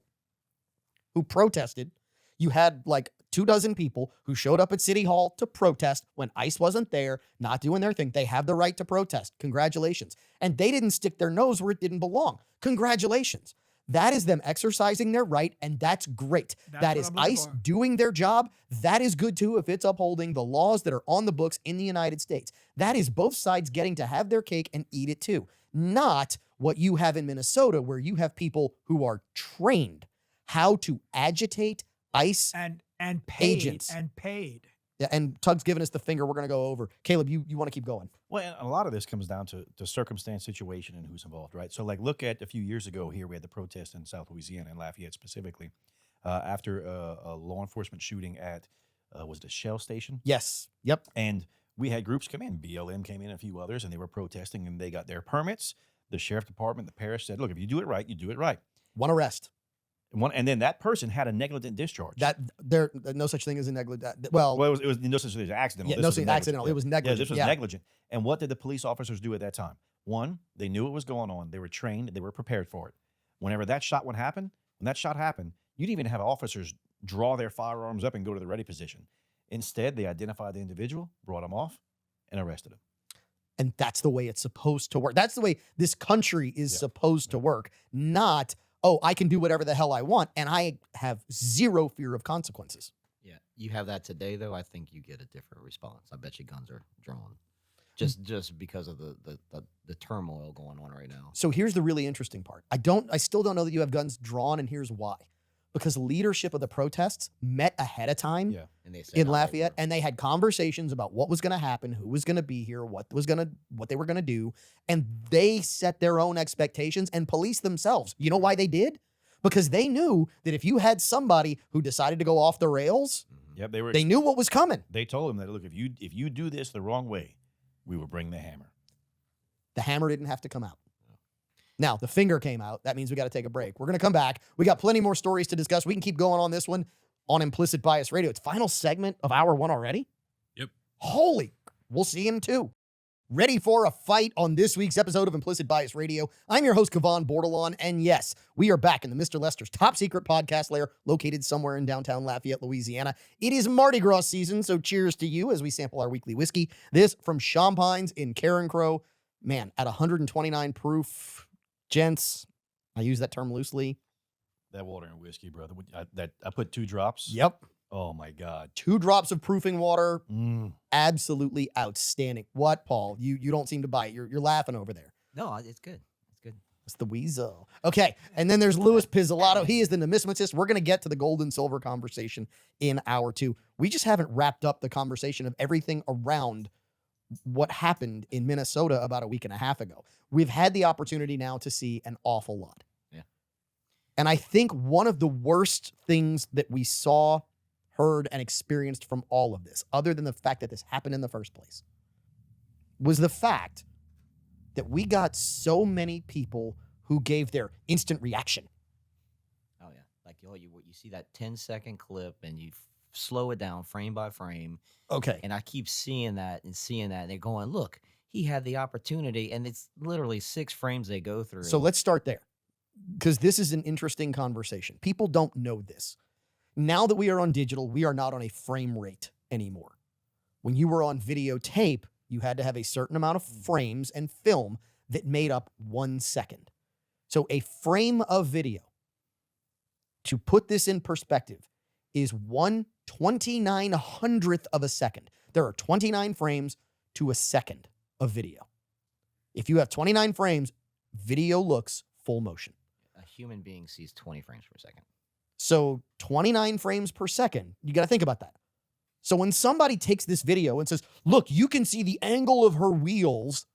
Speaker 1: who protested. You had like 24 people who showed up at City Hall to protest when ICE wasn't there, not doing their thing. They have the right to protest. Congratulations. And they didn't stick their nose where it didn't belong. Congratulations. That is them exercising their right, and that's great.
Speaker 4: That's
Speaker 1: That
Speaker 4: what
Speaker 1: is
Speaker 4: I'm looking
Speaker 1: ICE
Speaker 4: for.
Speaker 1: doing their job. That is good too if it's upholding the laws that are on the books in the United States. That is both sides getting to have their cake and eat it too. Not what you have in Minnesota, where you have people who are trained how to agitate ICE.
Speaker 4: And paid.
Speaker 1: Agents.
Speaker 4: And paid.
Speaker 1: Yeah, and Tug's giving us the finger. We're going to go over. Caleb, you want to keep going.
Speaker 3: Well, and a lot of this comes down to circumstance, situation, and who's involved, right? So, like, look at a few years ago here, we had the protest in South Louisiana, in Lafayette specifically, after a law enforcement shooting at, was it a Shell station?
Speaker 1: Yes. Yep.
Speaker 3: And we had groups come in. BLM came in, a few others, and they were protesting, and they got their permits. The sheriff department, the parish said, look, if you do it right, you do it right.
Speaker 1: One arrest.
Speaker 3: And then that person had a negligent discharge.
Speaker 1: That there no such thing as a negligent. Well,
Speaker 3: Well, it was no such thing as accidental.
Speaker 1: yeah,
Speaker 3: This
Speaker 1: no
Speaker 3: was
Speaker 1: such
Speaker 3: negligent.
Speaker 1: accidental.
Speaker 3: Yeah.
Speaker 1: It was
Speaker 3: Yeah,
Speaker 1: negligent.
Speaker 3: this was negligent. And what did the police officers do at that time? One, they knew what was going on. They were trained. They were prepared for it. Whenever that shot happened, you didn't even have officers draw their firearms up and go to the ready position. Instead, they identified the individual, brought him off, and arrested him.
Speaker 1: And that's the way it's supposed to work. That's the way this country is supposed to work. Not, oh, I can do whatever the hell I want, and I have zero fear of consequences.
Speaker 6: Yeah, you have that today though. I think you get a different response. I bet you guns are drawn. just because of the turmoil going on right now.
Speaker 1: So here's the really interesting part. I still don't know that you have guns drawn, and here's why. Because leadership of the protests met ahead of time
Speaker 3: Yeah.
Speaker 6: And they said
Speaker 1: in
Speaker 6: how they
Speaker 1: Lafayette,
Speaker 6: were-
Speaker 1: and they had conversations about what was going to happen, who was going to be here, what they were going to do, and they set their own expectations and policed themselves. You know why they did? Because they knew that if you had somebody who decided to go off the rails,
Speaker 6: Mhm.
Speaker 3: Yep.
Speaker 1: they knew what was coming.
Speaker 3: They told him that, look, if you do this the wrong way, we will bring the hammer.
Speaker 1: The hammer didn't have to come out. Now, the finger came out. That means we got to take a break. We're going to come back. We got plenty more stories to discuss. We can keep going on this one on Implicit Bias Radio. It's final segment of hour 1 already?
Speaker 5: Yep.
Speaker 1: Holy, we'll see you in 2. Ready for a fight on this week's episode of Implicit Bias Radio. I'm your host, Kevon Bordelon, and yes, we are back in the Mr. Lester's top secret podcast lair located somewhere in downtown Lafayette, Louisiana. It is Mardi Gras season, so cheers to you as we sample our weekly whiskey. This from Champagnes in Carencro. Man, at 129 proof, gents, I use that term loosely.
Speaker 3: That water and whiskey, brother. I put 2 drops.
Speaker 1: Yep.
Speaker 3: Oh my God.
Speaker 1: 2 drops of proofing water.
Speaker 3: Mm.
Speaker 1: Absolutely outstanding. What, Paul? You don't seem to bite. You're laughing over there.
Speaker 6: No, it's good. It's good.
Speaker 1: It's the weasel. Okay. And then there's Louis Pizzolatto. He is the numismatist. We're going to get to the gold and silver conversation in hour 2. We just haven't wrapped up the conversation of everything around what happened in Minnesota about a week and a half ago. We've had the opportunity now to see an awful lot.
Speaker 6: Yeah.
Speaker 1: And I think one of the worst things that we saw, heard, and experienced from all of this, other than the fact that this happened in the first place, was the fact that we got so many people who gave their instant reaction.
Speaker 6: Oh yeah, like you see that 10-second clip and you slow it down frame by frame,
Speaker 1: Okay.
Speaker 6: and I keep seeing that, and they're going, look, he had the opportunity, and it's literally 6 frames they go through.
Speaker 1: So let's start there, because this is an interesting conversation. People don't know this. Now that we are on digital, we are not on a frame rate anymore. When you were on videotape, you had to have a certain amount of frames and film that made up 1 second. So a frame of video, to put this in perspective, is 1/2900th of a second. There are 29 frames to a second of video. If you have 29 frames, video looks full motion.
Speaker 6: a human being sees 20 frames per second.
Speaker 1: So 29 frames per second, you got to think about that. So when somebody takes this video and says, look, you can see the angle of her wheels.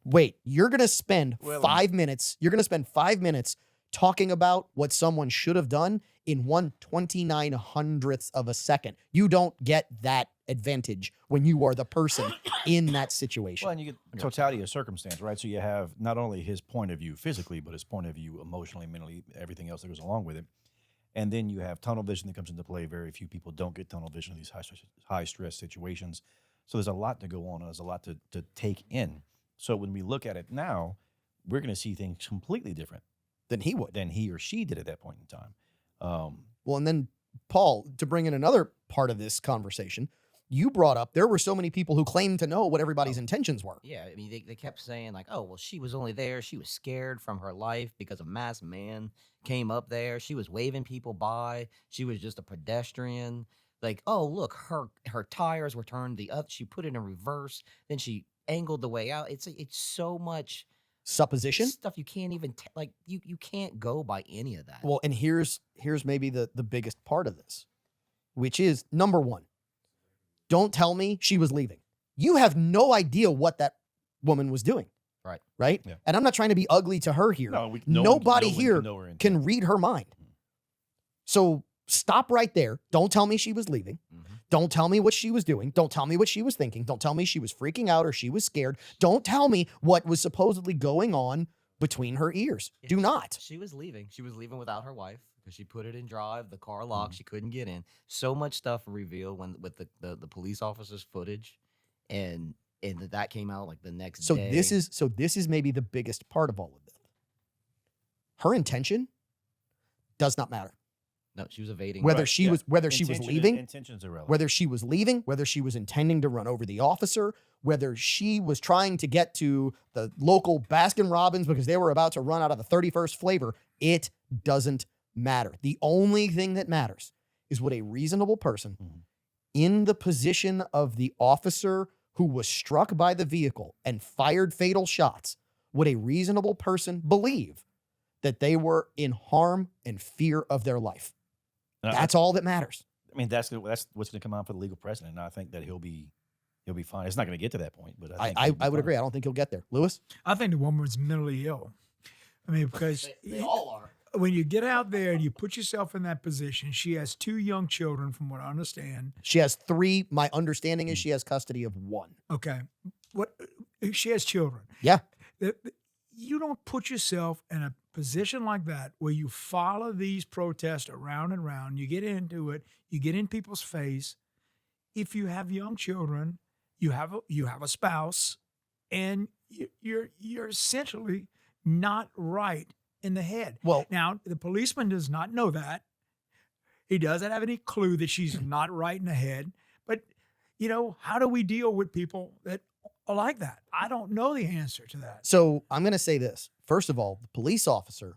Speaker 1: Wait, you're going to spend
Speaker 3: Well,
Speaker 1: 5 minutes. You're going to spend 5 minutes talking about what someone should have done in 1/2900th of a second. You don't get that advantage when you are the person in that situation.
Speaker 3: Well, and you get totality of circumstance, right? So you have not only his point of view physically, but his point of view emotionally, mentally, everything else that goes along with it. And then you have tunnel vision that comes into play. Very few people don't get tunnel vision in these high stress situations. So there's a lot to go on. And there's a lot to take in. So when we look at it now, we're going to see things completely different
Speaker 1: Than he would.
Speaker 3: than he or she did at that point in time.
Speaker 1: Well, and then, Paul, to bring in another part of this conversation, you brought up there were so many people who claimed to know what everybody's intentions were.
Speaker 6: Yeah, I mean, they kept saying, like, oh, well, she was only there. She was scared from her life because a masked man came up there. She was waving people by. She was just a pedestrian. Like, oh, look, her tires were turned the other. She put it in reverse. Then she angled the way out. It's so much
Speaker 1: Supposition.
Speaker 6: stuff you can't even, you can't go by any of that.
Speaker 1: Well, and here's maybe the biggest part of this, which is number one, don't tell me she was leaving. You have no idea what that woman was doing.
Speaker 6: Right.
Speaker 1: Right.
Speaker 3: Yeah.
Speaker 1: And I'm not trying to be ugly to her here.
Speaker 3: no one
Speaker 1: Nobody
Speaker 3: can
Speaker 1: here
Speaker 3: know her intent.
Speaker 1: can read her mind. So stop right there. Don't tell me she was leaving.
Speaker 6: Mhm.
Speaker 1: Don't tell me what she was doing. Don't tell me what she was thinking. Don't tell me she was freaking out or she was scared. Don't tell me what was supposedly going on between her ears.
Speaker 6: Yeah.
Speaker 1: Do not.
Speaker 6: She was leaving. She was leaving without her wife because she put it in drive. The car locked. She couldn't get in. So much stuff revealed with the police officers' footage, and that came out like the next
Speaker 1: So
Speaker 6: day.
Speaker 1: this is maybe the biggest part of all of this. Her intention does not matter.
Speaker 6: No, she was evading.
Speaker 1: Whether
Speaker 3: Right,
Speaker 1: she
Speaker 3: yeah.
Speaker 1: was leaving,
Speaker 3: Intention's irrelevant.
Speaker 1: whether she was leaving, whether she was intending to run over the officer, whether she was trying to get to the local Baskin Robbins because they were about to run out of the 31st flavor, it doesn't matter. The only thing that matters is what a reasonable person
Speaker 3: Mhm.
Speaker 1: in the position of the officer who was struck by the vehicle and fired fatal shots, would a reasonable person believe that they were in harm and fear of their life?
Speaker 3: And
Speaker 1: That's all that matters.
Speaker 3: I mean, that's what's going to come out for the legal precedent. And I think that he'll be fine. It's not going to get to that point, but I think he'll be
Speaker 1: I would
Speaker 3: fine.
Speaker 1: agree. I don't think he'll get there. Lewis?
Speaker 4: I think the woman was mentally ill. I mean, because
Speaker 1: all are.
Speaker 4: when you get out there and you put yourself in that position, she has 2 young children, from what I understand.
Speaker 1: She has 3. My understanding is she has custody of 1.
Speaker 4: Okay, what she has children.
Speaker 1: Yeah.
Speaker 4: You don't put yourself in a position like that where you follow these protests around and around. You get into it. You get in people's face. If you have young children, you have a spouse, and you're essentially not right in the head.
Speaker 1: Well,
Speaker 4: Now, the policeman does not know that. He doesn't have any clue that she's not right in the head. But, how do we deal with people that are like that? I don't know the answer to that.
Speaker 1: so I'm going to say this. First of all, the police officer,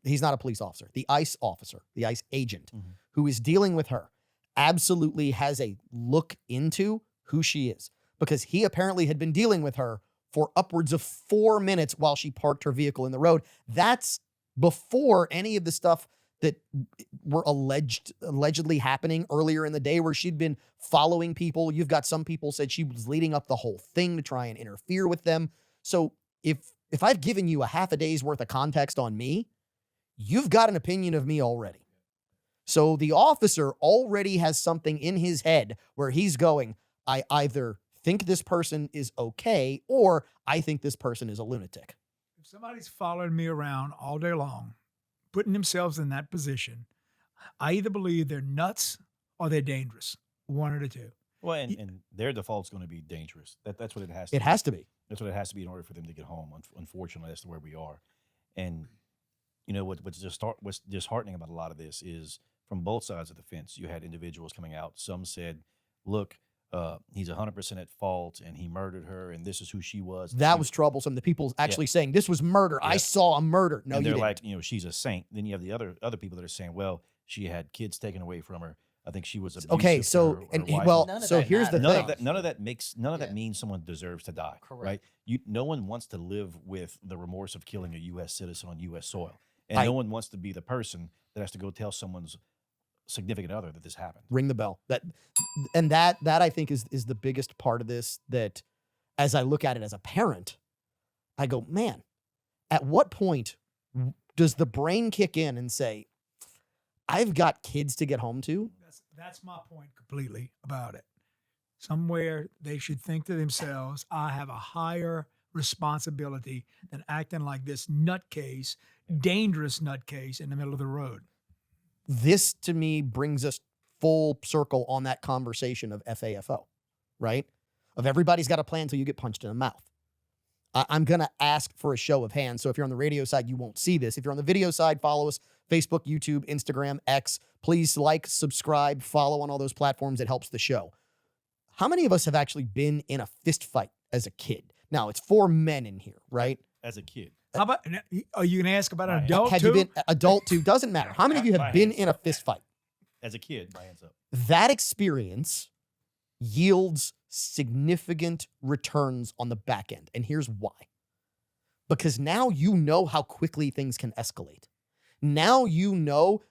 Speaker 1: he's not a police officer, the ICE officer, the ICE agent who is dealing with her absolutely has a look into who she is, because he apparently had been dealing with her for upwards of 4 minutes while she parked her vehicle in the road. That's before any of the stuff that were allegedly happening earlier in the day, where she'd been following people. You've got some people said she was leading up the whole thing to try and interfere with them. So if I've given you a half a day's worth of context on me, you've got an opinion of me already. So the officer already has something in his head where he's going, I either think this person is okay, or I think this person is a lunatic.
Speaker 4: If somebody's following me around all day long, putting themselves in that position, I either believe they're nuts or they're dangerous. One of the two.
Speaker 3: Well, and their default's going to be dangerous. That's what it has to
Speaker 1: It
Speaker 3: be.
Speaker 1: has to be.
Speaker 3: That's what it has to be in order for them to get home. Unfortunately, that's where we are. And what's disheartening about a lot of this is from both sides of the fence. You had individuals coming out. Some said, "Look, he's 100% at fault, and he murdered her, and this is who she was." And
Speaker 1: That
Speaker 3: she-
Speaker 1: was troublesome. The people actually saying this was murder. I
Speaker 3: Yep.
Speaker 1: saw a murder. No,
Speaker 3: and
Speaker 1: you
Speaker 3: they're
Speaker 1: didn't.
Speaker 3: like, she's a saint. Then you have the other people that are saying, "Well, she had kids taken away from her. I think she was abusive."
Speaker 1: Okay,
Speaker 3: to
Speaker 1: so
Speaker 3: her
Speaker 1: and
Speaker 3: wife."
Speaker 1: well,
Speaker 6: None of
Speaker 1: so
Speaker 6: that
Speaker 1: here's the
Speaker 6: matters.
Speaker 1: thing.
Speaker 3: None of that
Speaker 6: Yeah.
Speaker 3: means someone deserves to die.
Speaker 6: Correct.
Speaker 3: Right? No one wants to live with the remorse of killing a U.S. citizen on U.S. soil, and
Speaker 1: I-
Speaker 3: no one wants to be the person that has to go tell someone's significant other that this happened.
Speaker 1: Ring the bell. That I think is the biggest part of this. That as I look at it as a parent, I go, man, at what point does the brain kick in and say, I've got kids to get home to?
Speaker 4: That's my point completely about it. Somewhere they should think to themselves, I have a higher responsibility than acting like this nutcase, dangerous nutcase in the middle of the road.
Speaker 1: This to me brings us full circle on that conversation of FAFO, right? Of everybody's got a plan until you get punched in the mouth. I'm going to ask for a show of hands. So if you're on the radio side, you won't see this. If you're on the video side, follow us, Facebook, YouTube, Instagram, X. Please like, subscribe, follow on all those platforms. It helps the show. How many of us have actually been in a fist fight as a kid? Now, it's 4 men in here, right?
Speaker 3: As a kid,
Speaker 4: How about, are you going to ask about an
Speaker 3: Right.
Speaker 4: adult
Speaker 1: Had
Speaker 4: too?
Speaker 1: you been adult too? Doesn't matter. How many of you have
Speaker 3: My
Speaker 1: been
Speaker 3: hands
Speaker 1: in a
Speaker 3: up.
Speaker 1: fist fight?
Speaker 3: as a kid, my hands up.
Speaker 1: That experience yields significant returns on the back end. And here's why. Because now you know how quickly things can escalate. Now you know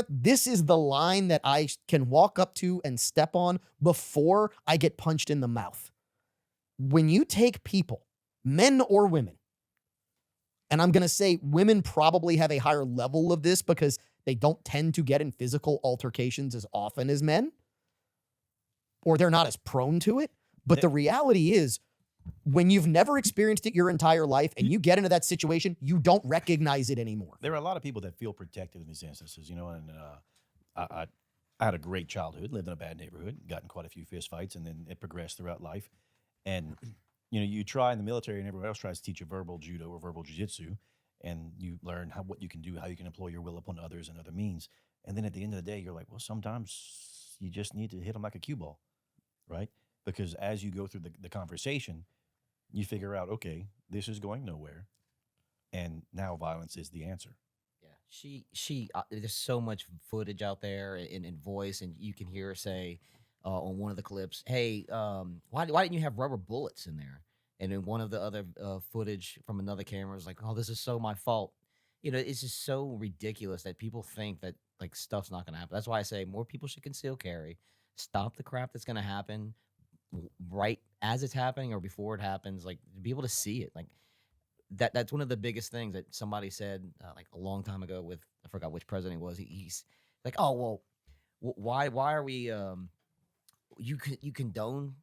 Speaker 1: this is the line that I can walk up to and step on before I get punched in the mouth. When you take people, men or women, and I'm going to say women probably have a higher level of this because they don't tend to get in physical altercations as often as men, or they're not as prone to it. But the reality is, when you've never experienced it your entire life and you get into that situation, you don't recognize it anymore.
Speaker 3: There are a lot of people that feel protected in these instances, and I had a great childhood, lived in a bad neighborhood, gotten quite a few fist fights, and then it progressed throughout life. And you try in the military, and everyone else tries to teach you verbal judo or verbal jiu-jitsu, and you learn what you can do, how you can employ your will upon others and other means. And then at the end of the day, you're like, well, sometimes you just need to hit them like a cue ball, right? Because as you go through the conversation, you figure out, okay, this is going nowhere, and now violence is the answer.
Speaker 6: Yeah, she. There's so much footage out there in voice, and you can hear her say, on one of the clips, "Hey, why didn't you have rubber bullets in there?" And then one of the other footage from another camera was like, "Oh, this is so my fault." It's just so ridiculous that people think that like stuff's not going to happen. That's why I say more people should conceal carry. Stop the crap that's going to happen right as it's happening or before it happens. Like to be able to see it, like that's one of the biggest things that somebody said like a long time ago with I forgot which president it was. He's like, "Oh well, why are we you condone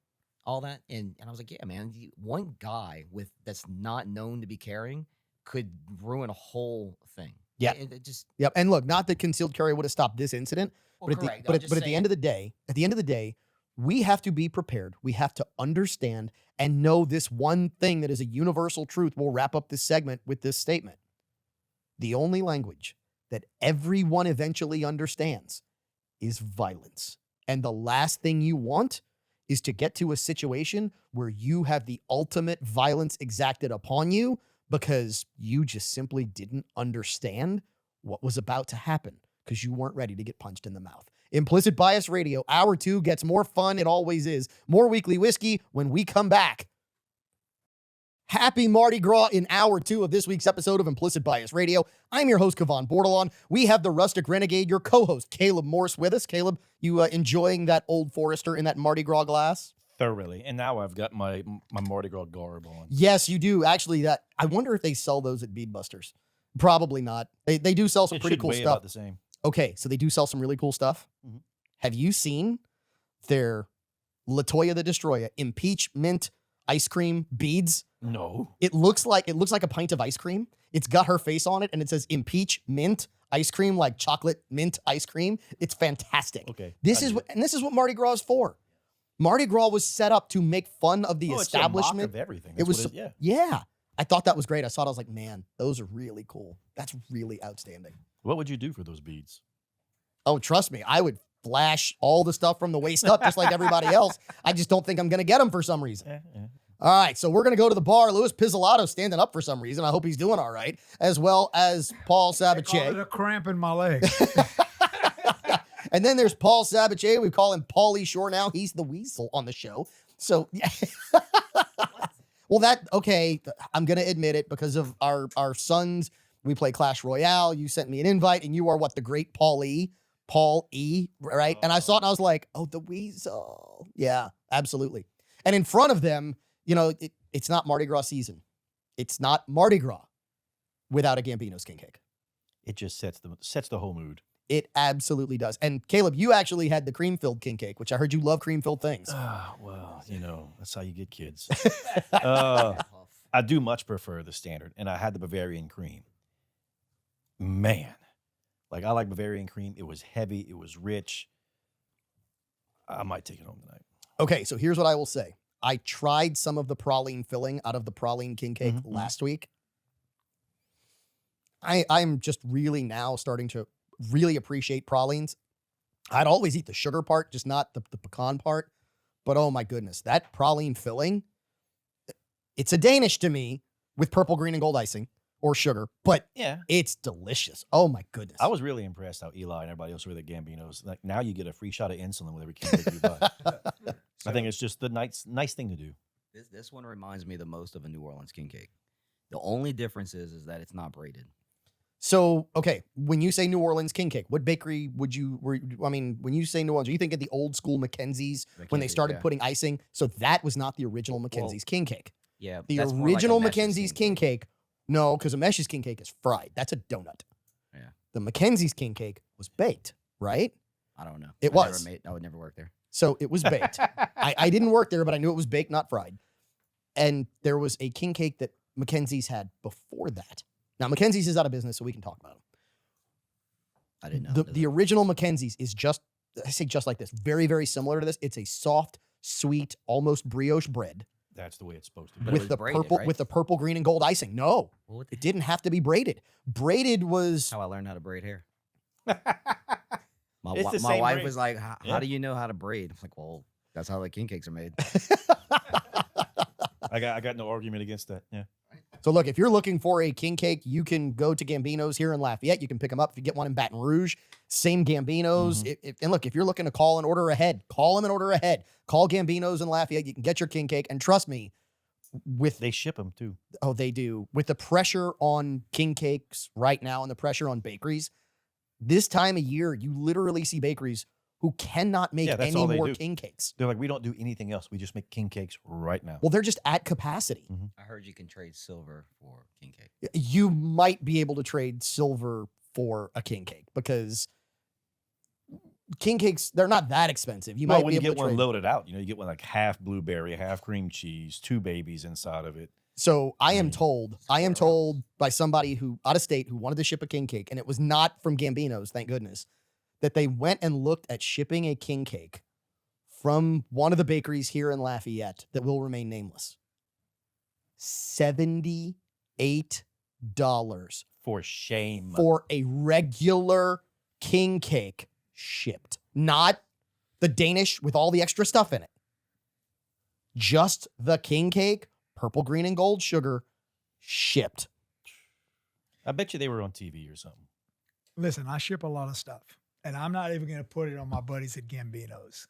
Speaker 6: all that?" And I was like, "Yeah, man, one guy that's not known to be carrying could ruin a whole thing."
Speaker 1: Yeah.
Speaker 6: It just
Speaker 1: Yep. And look, not that concealed carry would have stopped this incident,
Speaker 6: well,
Speaker 1: but
Speaker 6: correct.
Speaker 1: at the end of the day, we have to be prepared. We have to understand and know this one thing that is a universal truth. We'll wrap up this segment with this statement. The only language that everyone eventually understands is violence. And the last thing you want is to get to a situation where you have the ultimate violence exacted upon you because you just simply didn't understand what was about to happen because you weren't ready to get punched in the mouth. Implicit Bias Radio, Hour 2 gets more fun. It always is. More weekly whiskey when we come back. Happy Mardi Gras in Hour 2 of this week's episode of Implicit Bias Radio. I'm your host, Kevon Bordelon. We have the Rustic Renegade, your co-host, Caleb Morse, with us. Caleb, you enjoying that Old Forester in that Mardi Gras glass?
Speaker 3: Thoroughly. And now I've got my Mardi Gras garb on.
Speaker 1: Yes, you do. Actually, I wonder if they sell those at Beadbusters. Probably not. They do sell some
Speaker 3: It
Speaker 1: pretty
Speaker 3: should
Speaker 1: cool
Speaker 3: weigh
Speaker 1: stuff.
Speaker 3: about the same.
Speaker 1: Okay, so they do sell some really cool stuff.
Speaker 3: Mhm.
Speaker 1: Have you seen their LaToya the Destroyer impeachment ice cream beads?
Speaker 3: No.
Speaker 1: It looks like a pint of ice cream. It's got her face on it, and it says impeach mint ice cream, like chocolate mint ice cream. It's fantastic.
Speaker 3: Okay.
Speaker 1: This
Speaker 3: I
Speaker 1: is
Speaker 3: get it.
Speaker 1: this is what Mardi Gras is for. Mardi Gras was set up to make fun of the
Speaker 3: Oh, it's a mock
Speaker 1: establishment.
Speaker 3: of everything.
Speaker 1: It
Speaker 3: That's
Speaker 1: was
Speaker 3: what yeah.
Speaker 1: Yeah. I thought that was great. I saw it. I was like, man, those are really cool. That's really outstanding.
Speaker 3: What would you do for those beads?
Speaker 1: Oh, trust me, I would flash all the stuff from the waist up just like everybody else. I just don't think I'm going to get them for some reason. All right, so we're going to go to the bar. Louis Pizzolatto standing up for some reason. I hope he's doing all right, as well as Paul
Speaker 4: They call it
Speaker 1: Sabache.
Speaker 4: a cramp in my leg.
Speaker 1: And then there's Paul Sabache. We call him Paulie Shore now. He's the weasel on the show. So, yeah. Well, okay, I'm going to admit it because of our sons. We play Clash Royale. You sent me an invite, and you are what, the great Paul E, right? And I saw it, and I was like, oh, the weasel. Yeah, absolutely. And in front of them, it's not Mardi Gras season. It's not Mardi Gras without a Gambino's King Cake.
Speaker 3: It just sets the whole mood.
Speaker 1: It absolutely does. And Caleb, you actually had the cream-filled king cake, which I heard you love cream-filled things.
Speaker 3: Well, that's how you get kids. I do much prefer the standard, and I had the Bavarian cream. Man, like I like Bavarian cream. It was heavy. It was rich. I might take it home tonight.
Speaker 1: Okay, so here's what I will say. I tried some of the praline filling out of the praline king cake
Speaker 3: Mhm, mhm.
Speaker 1: last week. I'm just really now starting to really appreciate pralines. I'd always eat the sugar part, just not the pecan part. But oh my goodness, that praline filling, it's a Danish to me with purple, green, and gold icing or sugar, but
Speaker 3: Yeah.
Speaker 1: it's delicious. Oh my goodness.
Speaker 3: I was really impressed how Eli and everybody else were the Gambinos. Like now you get a free shot of insulin with every king cake you buy. I think it's just the nice thing to do.
Speaker 6: This one reminds me the most of a New Orleans king cake. The only difference is that it's not braided.
Speaker 1: So, okay, when you say New Orleans king cake, what bakery when you say New Orleans, are you thinking the old school Mackenzie's when they
Speaker 6: Mackenzie's,
Speaker 1: started
Speaker 6: yeah.
Speaker 1: putting icing? So that was not the original Mackenzie's king cake.
Speaker 6: Yeah,
Speaker 1: The
Speaker 6: that's more like a
Speaker 1: original
Speaker 6: Mesh's
Speaker 1: Mackenzie's king cake, no, because a Mesh's king cake is fried. That's a donut.
Speaker 6: Yeah.
Speaker 1: The Mackenzie's king cake was baked, right?
Speaker 6: I don't know.
Speaker 1: It
Speaker 6: I never
Speaker 1: was.
Speaker 6: I would never work there.
Speaker 1: So it was baked. I didn't work there, but I knew it was baked, not fried. And there was a king cake that Mackenzie's had before that. Now, Mackenzie's is out of business, so we can talk about them.
Speaker 6: I didn't know.
Speaker 1: The original Mackenzie's is just like this, very, very similar to this. It's a soft, sweet, almost brioche bread
Speaker 3: That's the way it's supposed to be.
Speaker 6: But it
Speaker 1: with
Speaker 6: was
Speaker 1: the
Speaker 6: braided,
Speaker 1: purple
Speaker 6: right?
Speaker 1: purple, green, and gold icing. No,
Speaker 6: Well, what the
Speaker 1: it didn't have to be braided. Braided was
Speaker 6: how I learned how to braid hair. My,
Speaker 3: It's
Speaker 6: wi-
Speaker 3: the
Speaker 6: my
Speaker 3: same
Speaker 6: wife
Speaker 3: braid.
Speaker 6: was like, how
Speaker 3: Yeah.
Speaker 6: do you know how to braid? I'm like, well, that's how the king cakes are made.
Speaker 3: I got no argument against that. Yeah.
Speaker 1: So look, if you're looking for a king cake, you can go to Gambino's here in Lafayette. You can pick them up if you get one in Baton Rouge. Same Gambino's. And look, if you're looking to call and order ahead, call them and order ahead. Call Gambino's in Lafayette. You can get your king cake. And trust me,
Speaker 3: They ship them too.
Speaker 1: oh, they do. With the pressure on king cakes right now and the pressure on bakeries, this time of year, you literally see bakeries who cannot make
Speaker 3: Yeah, that's
Speaker 1: any
Speaker 3: all they
Speaker 1: more
Speaker 3: do.
Speaker 1: king cakes.
Speaker 3: They're like, we don't do anything else. We just make king cakes right now.
Speaker 1: Well, they're just at capacity.
Speaker 6: I heard you can trade silver for king cake.
Speaker 1: You might be able to trade silver for a king cake because king cakes, they're not that expensive. You
Speaker 3: Well,
Speaker 1: might
Speaker 3: when
Speaker 1: be
Speaker 3: you
Speaker 1: able
Speaker 3: get
Speaker 1: to
Speaker 3: one
Speaker 1: trade.
Speaker 3: loaded out, you get one like half blueberry, half cream cheese, 2 babies inside of it.
Speaker 1: So I am
Speaker 3: Mm.
Speaker 1: told by somebody who out of state who wanted to ship a king cake, and it was not from Gambino's, thank goodness, that they went and looked at shipping a king cake from one of the bakeries here in Lafayette that will remain nameless. $78
Speaker 3: For shame.
Speaker 1: for a regular king cake shipped, not the Danish with all the extra stuff in it. Just the king cake, purple, green, and gold sugar shipped.
Speaker 3: I bet you they were on TV or something.
Speaker 4: Listen, I ship a lot of stuff, and I'm not even going to put it on my buddies at Gambino's.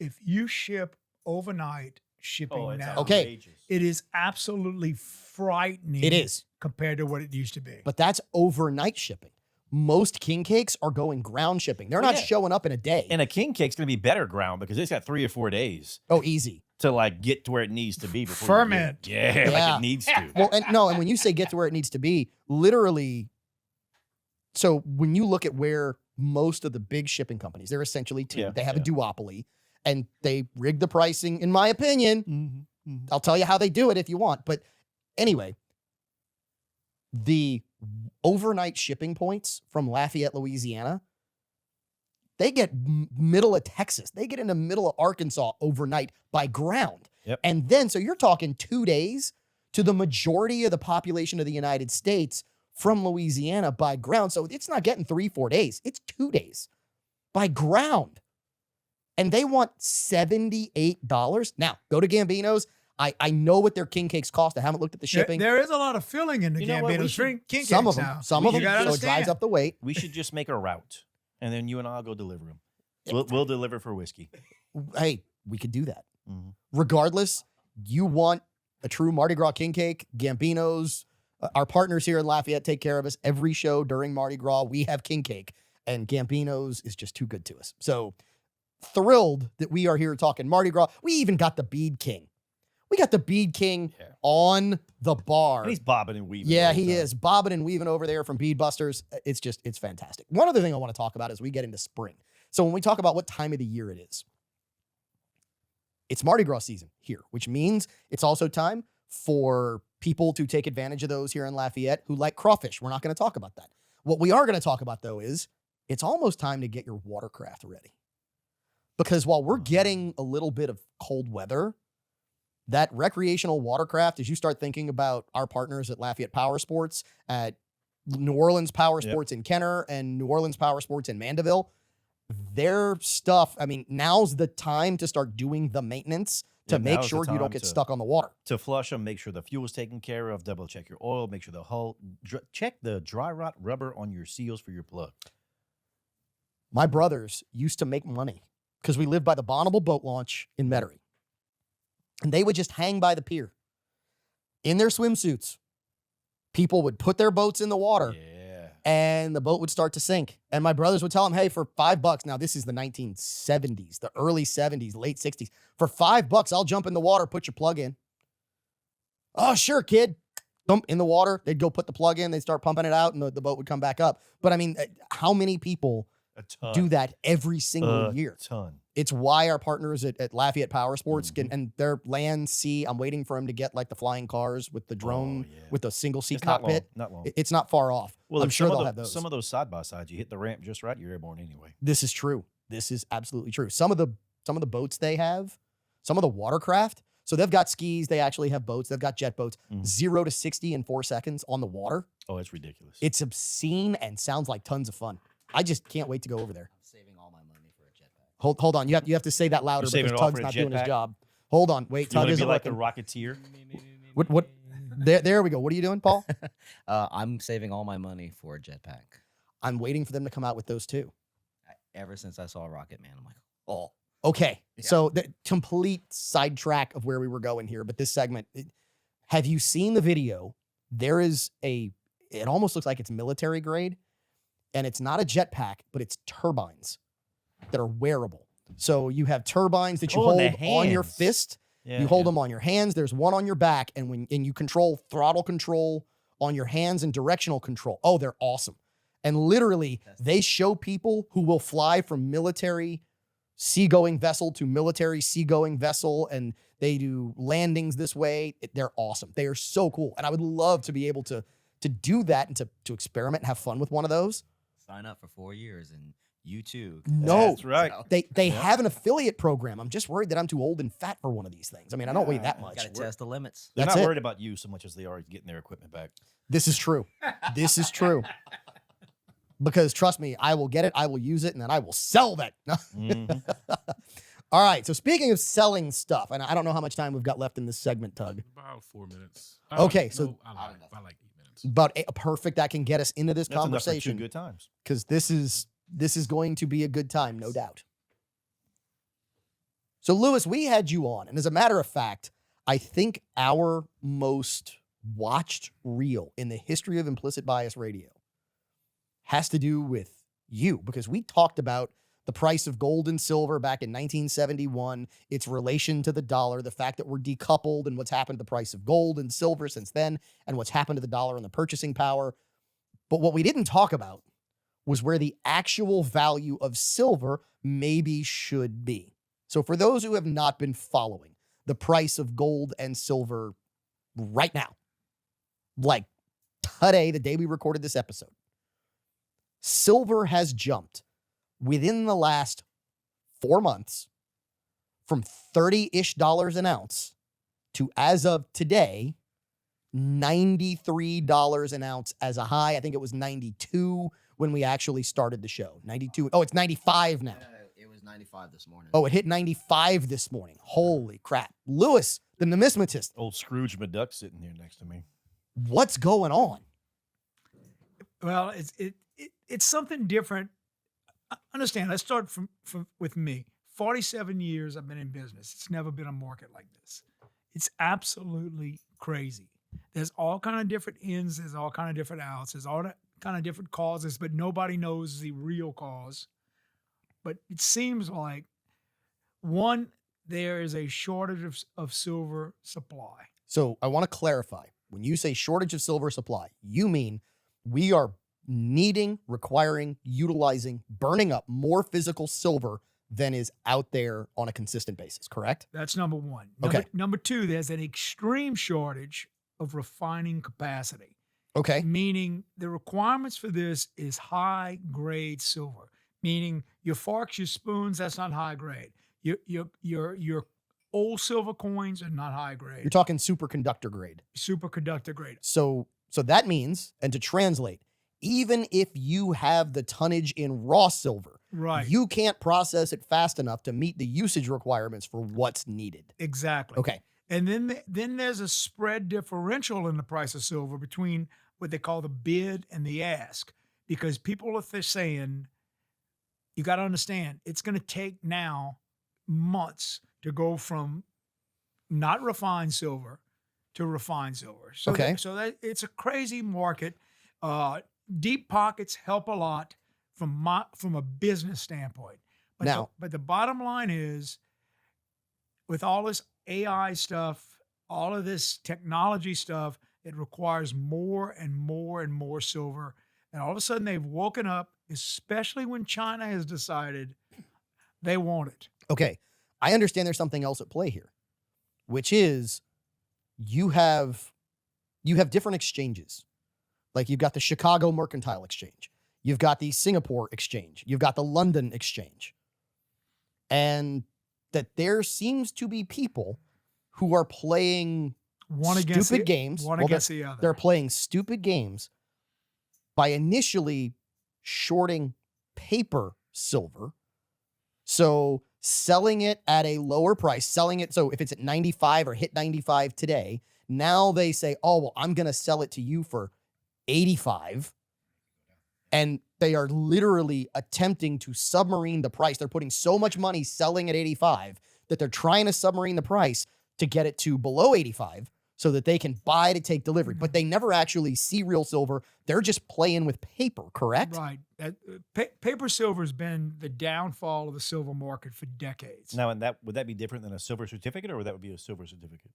Speaker 4: If you ship overnight shipping now,
Speaker 1: Okay.
Speaker 3: outrageous.
Speaker 4: it is absolutely frightening.
Speaker 1: It is,
Speaker 4: compared to what it used to be.
Speaker 1: but that's overnight shipping. Most king cakes are going ground shipping. They're not
Speaker 3: Yeah.
Speaker 1: showing up in a day.
Speaker 3: And a king cake's going to be better ground because it's got 3 or 4 days
Speaker 1: Oh, easy.
Speaker 3: to like get to where it needs to be before
Speaker 4: Ferment.
Speaker 3: You get it. Yeah,
Speaker 1: Yeah.
Speaker 3: like it needs to.
Speaker 1: Well, and when you say get to where it needs to be, literally, so when you look at where most of the big shipping companies, they're essentially two.
Speaker 3: Yeah,
Speaker 1: They have
Speaker 3: yeah.
Speaker 1: a duopoly, and they rig the pricing, in my opinion.
Speaker 3: Mm-hmm.
Speaker 1: I'll tell you how they do it if you want. But anyway, the overnight shipping points from Lafayette, Louisiana, they get middle of Texas. They get into middle of Arkansas overnight by ground.
Speaker 3: Yep.
Speaker 1: And then, so you're talking 2 days to the majority of the population of the United States from Louisiana by ground. So it's not getting 3-4 days. It's 2 days by ground. And they want $78. Now, go to Gambino's. I know what their king cakes cost. I haven't looked at the shipping.
Speaker 4: There is a lot of filling in the
Speaker 3: You know what? We
Speaker 4: Gambino's
Speaker 3: should-
Speaker 4: king
Speaker 1: Some of
Speaker 4: cakes
Speaker 1: them,
Speaker 4: now.
Speaker 1: some
Speaker 3: We
Speaker 1: of them,
Speaker 3: should
Speaker 1: so it
Speaker 4: understand.
Speaker 1: drives up the weight.
Speaker 3: We should just make a route, and then you and I'll go deliver them. We'll deliver for whiskey.
Speaker 1: Hey, we could do that.
Speaker 3: Mhm.
Speaker 1: Regardless, you want a true Mardi Gras king cake, Gambino's, our partners here in Lafayette take care of us. Every show during Mardi Gras, we have king cake, and Gambino's is just too good to us. So thrilled that we are here talking Mardi Gras. We even got the Bead King. We got the Bead King
Speaker 3: Yeah.
Speaker 1: on the bar.
Speaker 3: And he's bobbing and weaving.
Speaker 1: Yeah,
Speaker 3: all the
Speaker 1: he
Speaker 3: time.
Speaker 1: is bobbing and weaving over there from Bead Busters. It's fantastic. One other thing I want to talk about as we get into spring. So when we talk about what time of the year it is, it's Mardi Gras season here, which means it's also time for people to take advantage of those here in Lafayette who like crawfish. We're not going to talk about that. What we are going to talk about though is it's almost time to get your watercraft ready. Because while we're getting a little bit of cold weather, that recreational watercraft, as you start thinking about our partners at Lafayette Power Sports, at New Orleans Power
Speaker 3: Yep.
Speaker 1: Sports in Kenner and New Orleans Power Sports in Mandeville, their stuff, I mean, now's the time to start doing the maintenance to
Speaker 3: Yeah,
Speaker 1: make
Speaker 3: now's the
Speaker 1: sure you don't
Speaker 3: time
Speaker 1: get
Speaker 3: to-
Speaker 1: stuck on the water.
Speaker 3: To flush them, make sure the fuel's taken care of, double check your oil, make sure the hull, check the dry rot rubber on your seals for your plug.
Speaker 1: My brothers used to make money because we lived by the Bonneville boat launch in Metairie. And they would just hang by the pier in their swimsuits. People would put their boats in the water
Speaker 3: Yeah.
Speaker 1: and the boat would start to sink. And my brothers would tell them, hey, for $5, now this is the 1970s, the early 70s, late 60s. For $5, I'll jump in the water, put your plug in. Oh, sure, kid. Dump in the water. They'd go put the plug in, they'd start pumping it out, and the boat would come back up. But I mean, how many people
Speaker 3: A ton.
Speaker 1: do that every single
Speaker 3: A
Speaker 1: year?
Speaker 3: ton.
Speaker 1: It's why our partners at Lafayette Power Sports
Speaker 3: Mm-hmm.
Speaker 1: can, and their land, sea, I'm waiting for them to get like the flying cars with the drone,
Speaker 3: Oh, yeah.
Speaker 1: with the single seat
Speaker 3: It's not long.
Speaker 1: cockpit.
Speaker 3: Not long.
Speaker 1: It's not far off.
Speaker 3: Well,
Speaker 1: I'm
Speaker 3: look,
Speaker 1: sure
Speaker 3: some of
Speaker 1: they'll
Speaker 3: the-
Speaker 1: have those.
Speaker 3: Some of those side by sides, you hit the ramp just right, you're airborne anyway.
Speaker 1: This is true. This is absolutely true. Some of the boats they have, some of the watercraft. So they've got skis. They actually have boats. They've got jet boats.
Speaker 3: Mhm.
Speaker 1: 0 to 60 in 4 seconds on the water.
Speaker 3: Oh, it's ridiculous.
Speaker 1: It's obscene and sounds like tons of fun. I just can't wait to go over there.
Speaker 6: I'm saving all my money for a jetpack.
Speaker 1: Hold on. You have to say that louder
Speaker 3: You're saving
Speaker 1: because
Speaker 3: it all
Speaker 1: Tug's
Speaker 3: for a
Speaker 1: not doing his
Speaker 3: jetpack?
Speaker 1: job. Hold on. Wait.
Speaker 3: you
Speaker 1: Tug
Speaker 3: want to be
Speaker 1: isn't
Speaker 3: like the
Speaker 1: looking.
Speaker 3: Rocketeer?
Speaker 1: What? There we go. What are you doing, Paul?
Speaker 6: I'm saving all my money for a jetpack.
Speaker 1: I'm waiting for them to come out with those too.
Speaker 6: Ever since I saw Rocket Man, I'm like, oh,
Speaker 1: Okay.
Speaker 6: Yeah.
Speaker 1: So the complete sidetrack of where we were going here, but this segment, have you seen the video? There is it almost looks like it's military grade, and it's not a jetpack, but it's turbines that are wearable. So you have turbines that you
Speaker 2: Oh, in
Speaker 1: hold
Speaker 2: the
Speaker 1: on your
Speaker 2: hands.
Speaker 1: fist.
Speaker 2: Yeah,
Speaker 1: You hold them on your hands. There's one on your back, and you control throttle control on your hands and directional control. Oh, they're awesome. And literally, they show people who will fly from military seagoing vessel to military seagoing vessel, and they do landings this way. They're awesome. They are so cool. And I would love to be able to do that and to experiment and have fun with one of those.
Speaker 6: sign up for 4 years and you too.
Speaker 1: No,
Speaker 3: That's right.
Speaker 6: So,
Speaker 1: they
Speaker 3: Yeah.
Speaker 1: have an affiliate program. I'm just worried that I'm too old and fat for one of these things. I mean, I don't weigh that
Speaker 3: Yeah,
Speaker 1: much.
Speaker 6: gotta test the limits.
Speaker 3: They're
Speaker 1: That's
Speaker 3: not
Speaker 1: it.
Speaker 3: worried about you so much as they are getting their equipment back.
Speaker 1: This is true. This is true. Because trust me, I will get it, I will use it, and then I will sell that.
Speaker 3: Mhm.
Speaker 1: All right. So speaking of selling stuff, and I don't know how much time we've got left in this segment, Tug.
Speaker 5: About 4 minutes.
Speaker 1: Okay, so-
Speaker 5: I like 8 minutes.
Speaker 1: But perfect. That can get us into this
Speaker 3: That's enough for 2
Speaker 1: conversation
Speaker 3: good times.
Speaker 1: because this is going to be a good time, no doubt. So Lewis, we had you on, and as a matter of fact, I think our most watched reel in the history of Implicit Bias Radio has to do with you, because we talked about the price of gold and silver back in 1971, its relation to the dollar, the fact that we're decoupled, and what's happened to the price of gold and silver since then, and what's happened to the dollar and the purchasing power. But what we didn't talk about was where the actual value of silver maybe should be. So for those who have not been following the price of gold and silver right now, like today, the day we recorded this episode, silver has jumped within the last 4 months from $30-ish an ounce to, as of today, $93 an ounce as a high. I think it was 92 when we actually started the show. 92. Oh, it's 95 now.
Speaker 6: It was 95 this morning.
Speaker 1: Oh, it hit 95 this morning. Holy crap. Lewis, the numismatist,
Speaker 3: Old Scrooge McDuck sitting here next to me.
Speaker 1: what's going on?
Speaker 4: Well, it's something different. Understand? Let's start with me. 47 years I've been in business. It's never been a market like this. It's absolutely crazy. There's all kind of different ins. There's all kind of different outs. There's all kind of different causes, but nobody knows the real cause. But it seems like, one, there is a shortage of silver supply.
Speaker 1: So I want to clarify. When you say shortage of silver supply, you mean we are needing, requiring, utilizing, burning up more physical silver than is out there on a consistent basis, correct?
Speaker 4: That's number one.
Speaker 1: Okay.
Speaker 4: Number two, there's an extreme shortage of refining capacity.
Speaker 1: Okay.
Speaker 4: Meaning the requirements for this is high grade silver. Meaning your forks, your spoons, that's not high grade. Your old silver coins are not high grade.
Speaker 1: You're talking superconductor grade.
Speaker 4: Superconductor grade.
Speaker 1: So that means, and to translate, even if you have the tonnage in raw silver,
Speaker 4: Right.
Speaker 1: you can't process it fast enough to meet the usage requirements for what's needed.
Speaker 4: Exactly.
Speaker 1: Okay.
Speaker 4: And then there's a spread differential in the price of silver between what they call the bid and the ask, because people are saying, you got to understand, it's going to take now months to go from not refined silver to refined silver. So
Speaker 1: Okay.
Speaker 4: that it's a crazy market. Deep pockets help a lot from a business standpoint.
Speaker 1: Now-
Speaker 4: But the bottom line is, with all this AI stuff, all of this technology stuff, it requires more and more and more silver. And all of a sudden they've woken up, especially when China has decided they want it.
Speaker 1: Okay. I understand there's something else at play here, which is you have different exchanges. Like you've got the Chicago Mercantile Exchange. You've got the Singapore Exchange. You've got the London Exchange. And that there seems to be people who are playing
Speaker 4: One against
Speaker 1: stupid
Speaker 4: the,
Speaker 1: games.
Speaker 4: One
Speaker 1: Well,
Speaker 4: against the other.
Speaker 1: They're playing stupid games by initially shorting paper silver. So selling it at a lower price, selling it. So if it's at 95 or hit 95 today, now they say, oh, well, I'm going to sell it to you for 85. And they are literally attempting to submarine the price. They're putting so much money selling at 85 that they're trying to submarine the price to get it to below 85 so that they can buy to take delivery. But they never actually see real silver. They're just playing with paper, correct?
Speaker 4: Right. Paper silver's been the downfall of the silver market for decades.
Speaker 3: Now, and that would that be different than a silver certificate, or would that be a silver certificate?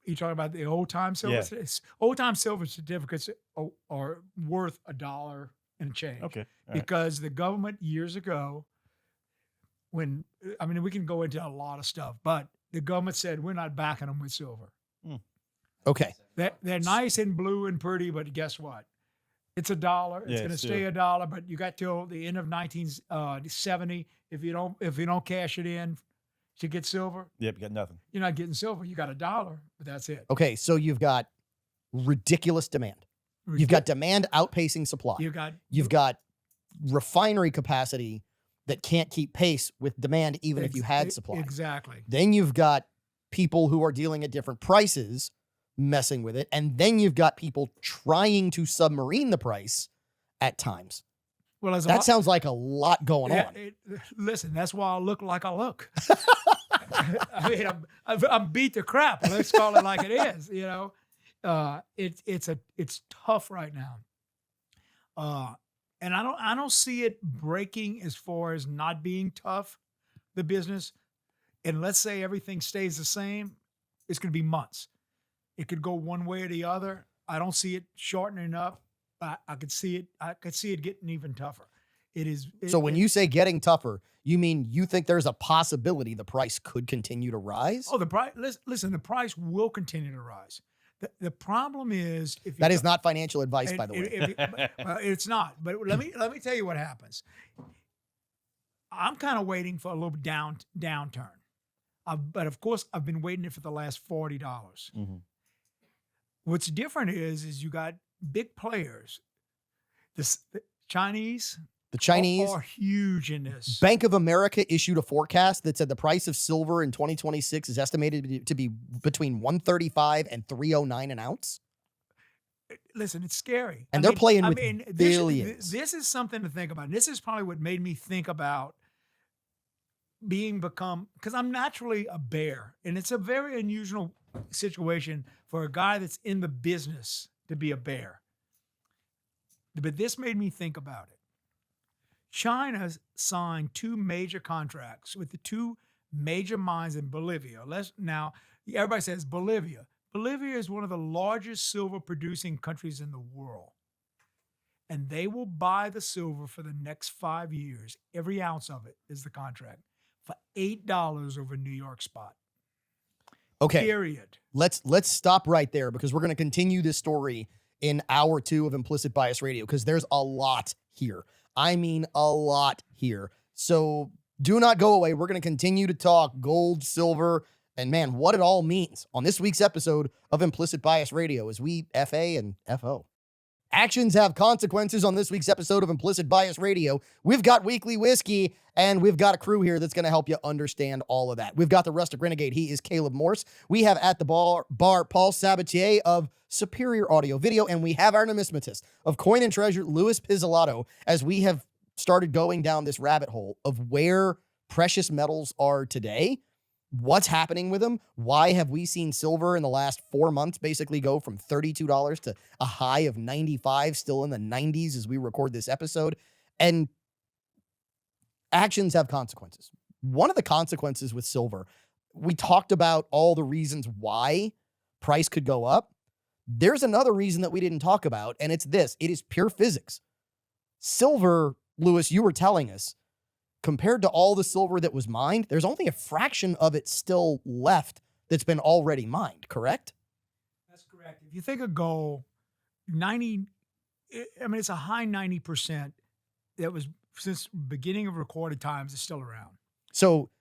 Speaker 4: You talking about the old time silver?
Speaker 3: Yeah.
Speaker 4: Old time silver certificates are worth $1 and change.
Speaker 3: Okay. All right.
Speaker 4: Because the government years ago, when I mean we can go into a lot of stuff, but the government said we're not backing them with silver.
Speaker 1: Okay.
Speaker 4: They're nice and blue and pretty, but guess what? It's $1. It's
Speaker 3: Yeah,
Speaker 4: going to
Speaker 3: it's
Speaker 4: stay $1, but you got till the end of 1970. If you don't cash it in to get silver,
Speaker 3: Yep, you got nothing.
Speaker 4: you're not getting silver. You got $1, but that's it.
Speaker 1: Okay. So you've got ridiculous demand. You've got demand outpacing supply.
Speaker 4: You've
Speaker 1: You've got refinery capacity that can't keep pace with demand, even if you had supply.
Speaker 4: Exactly.
Speaker 1: Then you've got people who are dealing at different prices messing with it. And then you've got people trying to submarine the price at times.
Speaker 4: Well,
Speaker 1: That sounds like a lot going on.
Speaker 4: Listen, that's why I look like I look. I mean, I'm beat to crap. Let's call it like it is. You know, it's tough right now, and I don't see it breaking as far as not being tough, the business. And let's say everything stays the same, it's going to be months. It could go one way or the other. I don't see it shortening up. I could see it. I could see it getting even tougher. It is.
Speaker 1: So when you say getting tougher, you mean you think there's a possibility the price could continue to rise?
Speaker 4: the price. Listen, the price will continue to rise. The problem is if
Speaker 1: That is not financial advice, by the way.
Speaker 4: it's not. But let me tell you what happens. I'm kind of waiting for a little downturn, but of course I've been waiting it for the last $40.
Speaker 3: Mm-hmm.
Speaker 4: What's different is you got big players. The Chinese.
Speaker 1: The Chinese
Speaker 4: are huge in this.
Speaker 1: Bank of America issued a forecast that said the price of silver in 2026 is estimated to be between 135 and 309 an ounce.
Speaker 4: Listen, it's scary.
Speaker 1: And they're playing with billions.
Speaker 4: This is something to think about. This is probably what made me think about because I'm naturally a bear, and it's a very unusual situation for a guy that's in the business to be a bear. But this made me think about it. China signed 2 major contracts with the 2 major mines in Bolivia. Now, everybody says Bolivia. Bolivia is one of the largest silver producing countries in the world. And they will buy the silver for the next 5 years. Every ounce of it is the contract for $8 over New York spot.
Speaker 1: Okay.
Speaker 4: Period.
Speaker 1: Let's stop right there because we're going to continue this story in hour 2 of Implicit Bias Radio because there's a lot here. I mean, a lot here. So do not go away. We're going to continue to talk gold, silver, and man, what it all means on this week's episode of Implicit Bias Radio as we FA and FO. Actions have consequences on this week's episode of Implicit Bias Radio. We've got Weekly Whiskey, and we've got a crew here that's going to help you understand all of that. We've got the Rustic Renegade. He is Caleb Morse. We have at the bar Paul Sabatier of Superior Audio Video, and we have our numismatist of Coin and Treasure, Louis Pizzolatto, as we have started going down this rabbit hole of where precious metals are today. What's happening with them? Why have we seen silver in the last 4 months basically go from $32 to a high of 95, still in the 90s as we record this episode? And actions have consequences. One of the consequences with silver, we talked about all the reasons why price could go up. There's another reason that we didn't talk about, and it's this. It is pure physics. Silver, Louis, you were telling us, compared to all the silver that was mined, there's only a fraction of it still left that's been already mined, correct?
Speaker 4: That's correct. If you think of gold, it's a high 90% that was since beginning of recorded times is still around.
Speaker 1: So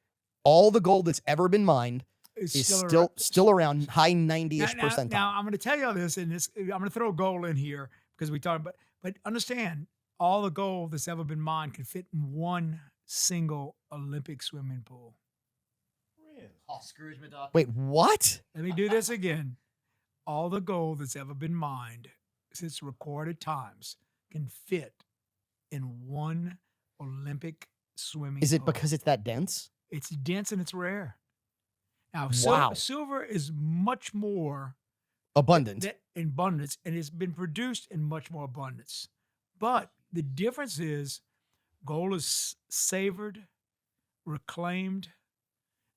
Speaker 1: all the gold that's ever been mined
Speaker 4: It's
Speaker 1: is still around high 90-ish percentile.
Speaker 4: Now, I'm going to tell you this, and I'm going to throw gold in here because we talked about, but understand, all the gold that's ever been mined can fit in one single Olympic swimming pool.
Speaker 6: Oh, Scrooge McDuck.
Speaker 1: Wait, what?
Speaker 4: Let me do this again. All the gold that's ever been mined since recorded times can fit in one Olympic swimming
Speaker 1: Is it
Speaker 4: pool.
Speaker 1: because it's that dense?
Speaker 4: It's dense and it's rare? Now,
Speaker 1: Wow.
Speaker 4: silver is much more
Speaker 1: Abundant.
Speaker 4: in abundance, and it's been produced in much more abundance. But the difference is gold is savored, reclaimed,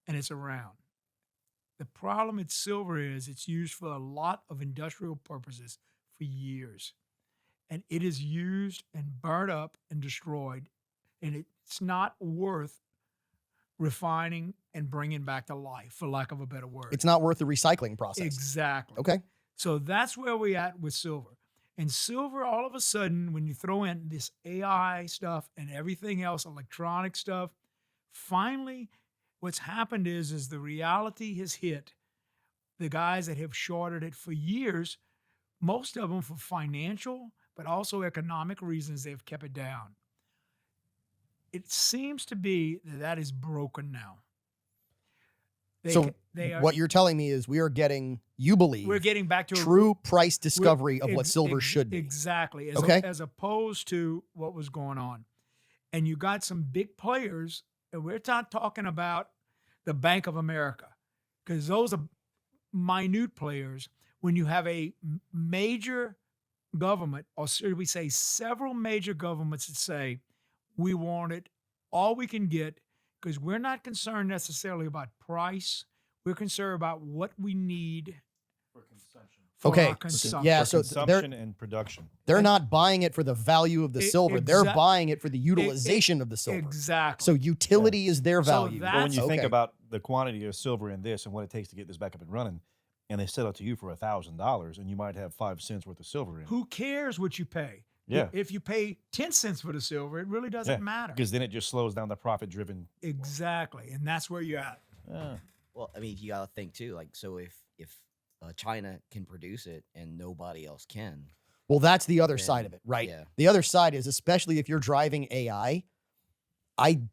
Speaker 4: and it's around. The problem with silver is it's used for a lot of industrial purposes for years. And it is used and burned up and destroyed. And it's not worth refining and bringing back to life, for lack of a better word.
Speaker 1: It's not worth the recycling process.
Speaker 4: Exactly.
Speaker 1: Okay.
Speaker 4: So that's where we're at with silver. And silver, all of a sudden, when you throw in this AI stuff and everything else, electronic stuff, finally, what's happened is the reality has hit the guys that have shorted it for years, most of them for financial, but also economic reasons, they've kept it down. It seems to be that is broken now.
Speaker 1: So what you're telling me is we are getting, you believe,
Speaker 4: we're getting back to
Speaker 1: true price discovery of what
Speaker 4: ex-
Speaker 1: silver
Speaker 4: ex-
Speaker 1: should be.
Speaker 4: Exactly.
Speaker 1: Okay.
Speaker 4: As opposed to what was going on. And you got some big players, and we're not talking about the Bank of America, because those are minute players. When you have a major government, or should we say several major governments that say, we want it all we can get, because we're not concerned necessarily about price. We're concerned about what we need
Speaker 3: For consumption.
Speaker 4: for
Speaker 1: Okay.
Speaker 4: our consumption.
Speaker 1: Yeah,
Speaker 3: For
Speaker 1: so
Speaker 3: consumption and production.
Speaker 1: They're not buying it for the value of the silver. They're
Speaker 4: exact-
Speaker 1: buying it for the utilization of the silver.
Speaker 4: Exactly.
Speaker 1: So utility is their
Speaker 4: So
Speaker 1: value.
Speaker 4: that-
Speaker 3: But when you
Speaker 1: Okay.
Speaker 3: think about the quantity of silver in this and what it takes to get this back up and running, and they sell it to you for $1,000, and you might have 5 cents worth of silver in it.
Speaker 4: Who cares what you pay?
Speaker 3: Yeah.
Speaker 4: If you pay 10 cents for the silver, it really doesn't
Speaker 3: Yeah,
Speaker 4: matter.
Speaker 3: Because then it just slows down the profit-driven.
Speaker 4: Exactly. And that's where you're at.
Speaker 6: Well, I mean, you gotta think too. Like, so if China can produce it and nobody else can,
Speaker 1: Well, that's the other
Speaker 6: then,
Speaker 1: side of it, right?
Speaker 6: Yeah.
Speaker 1: The other side is, especially if you're driving AI, I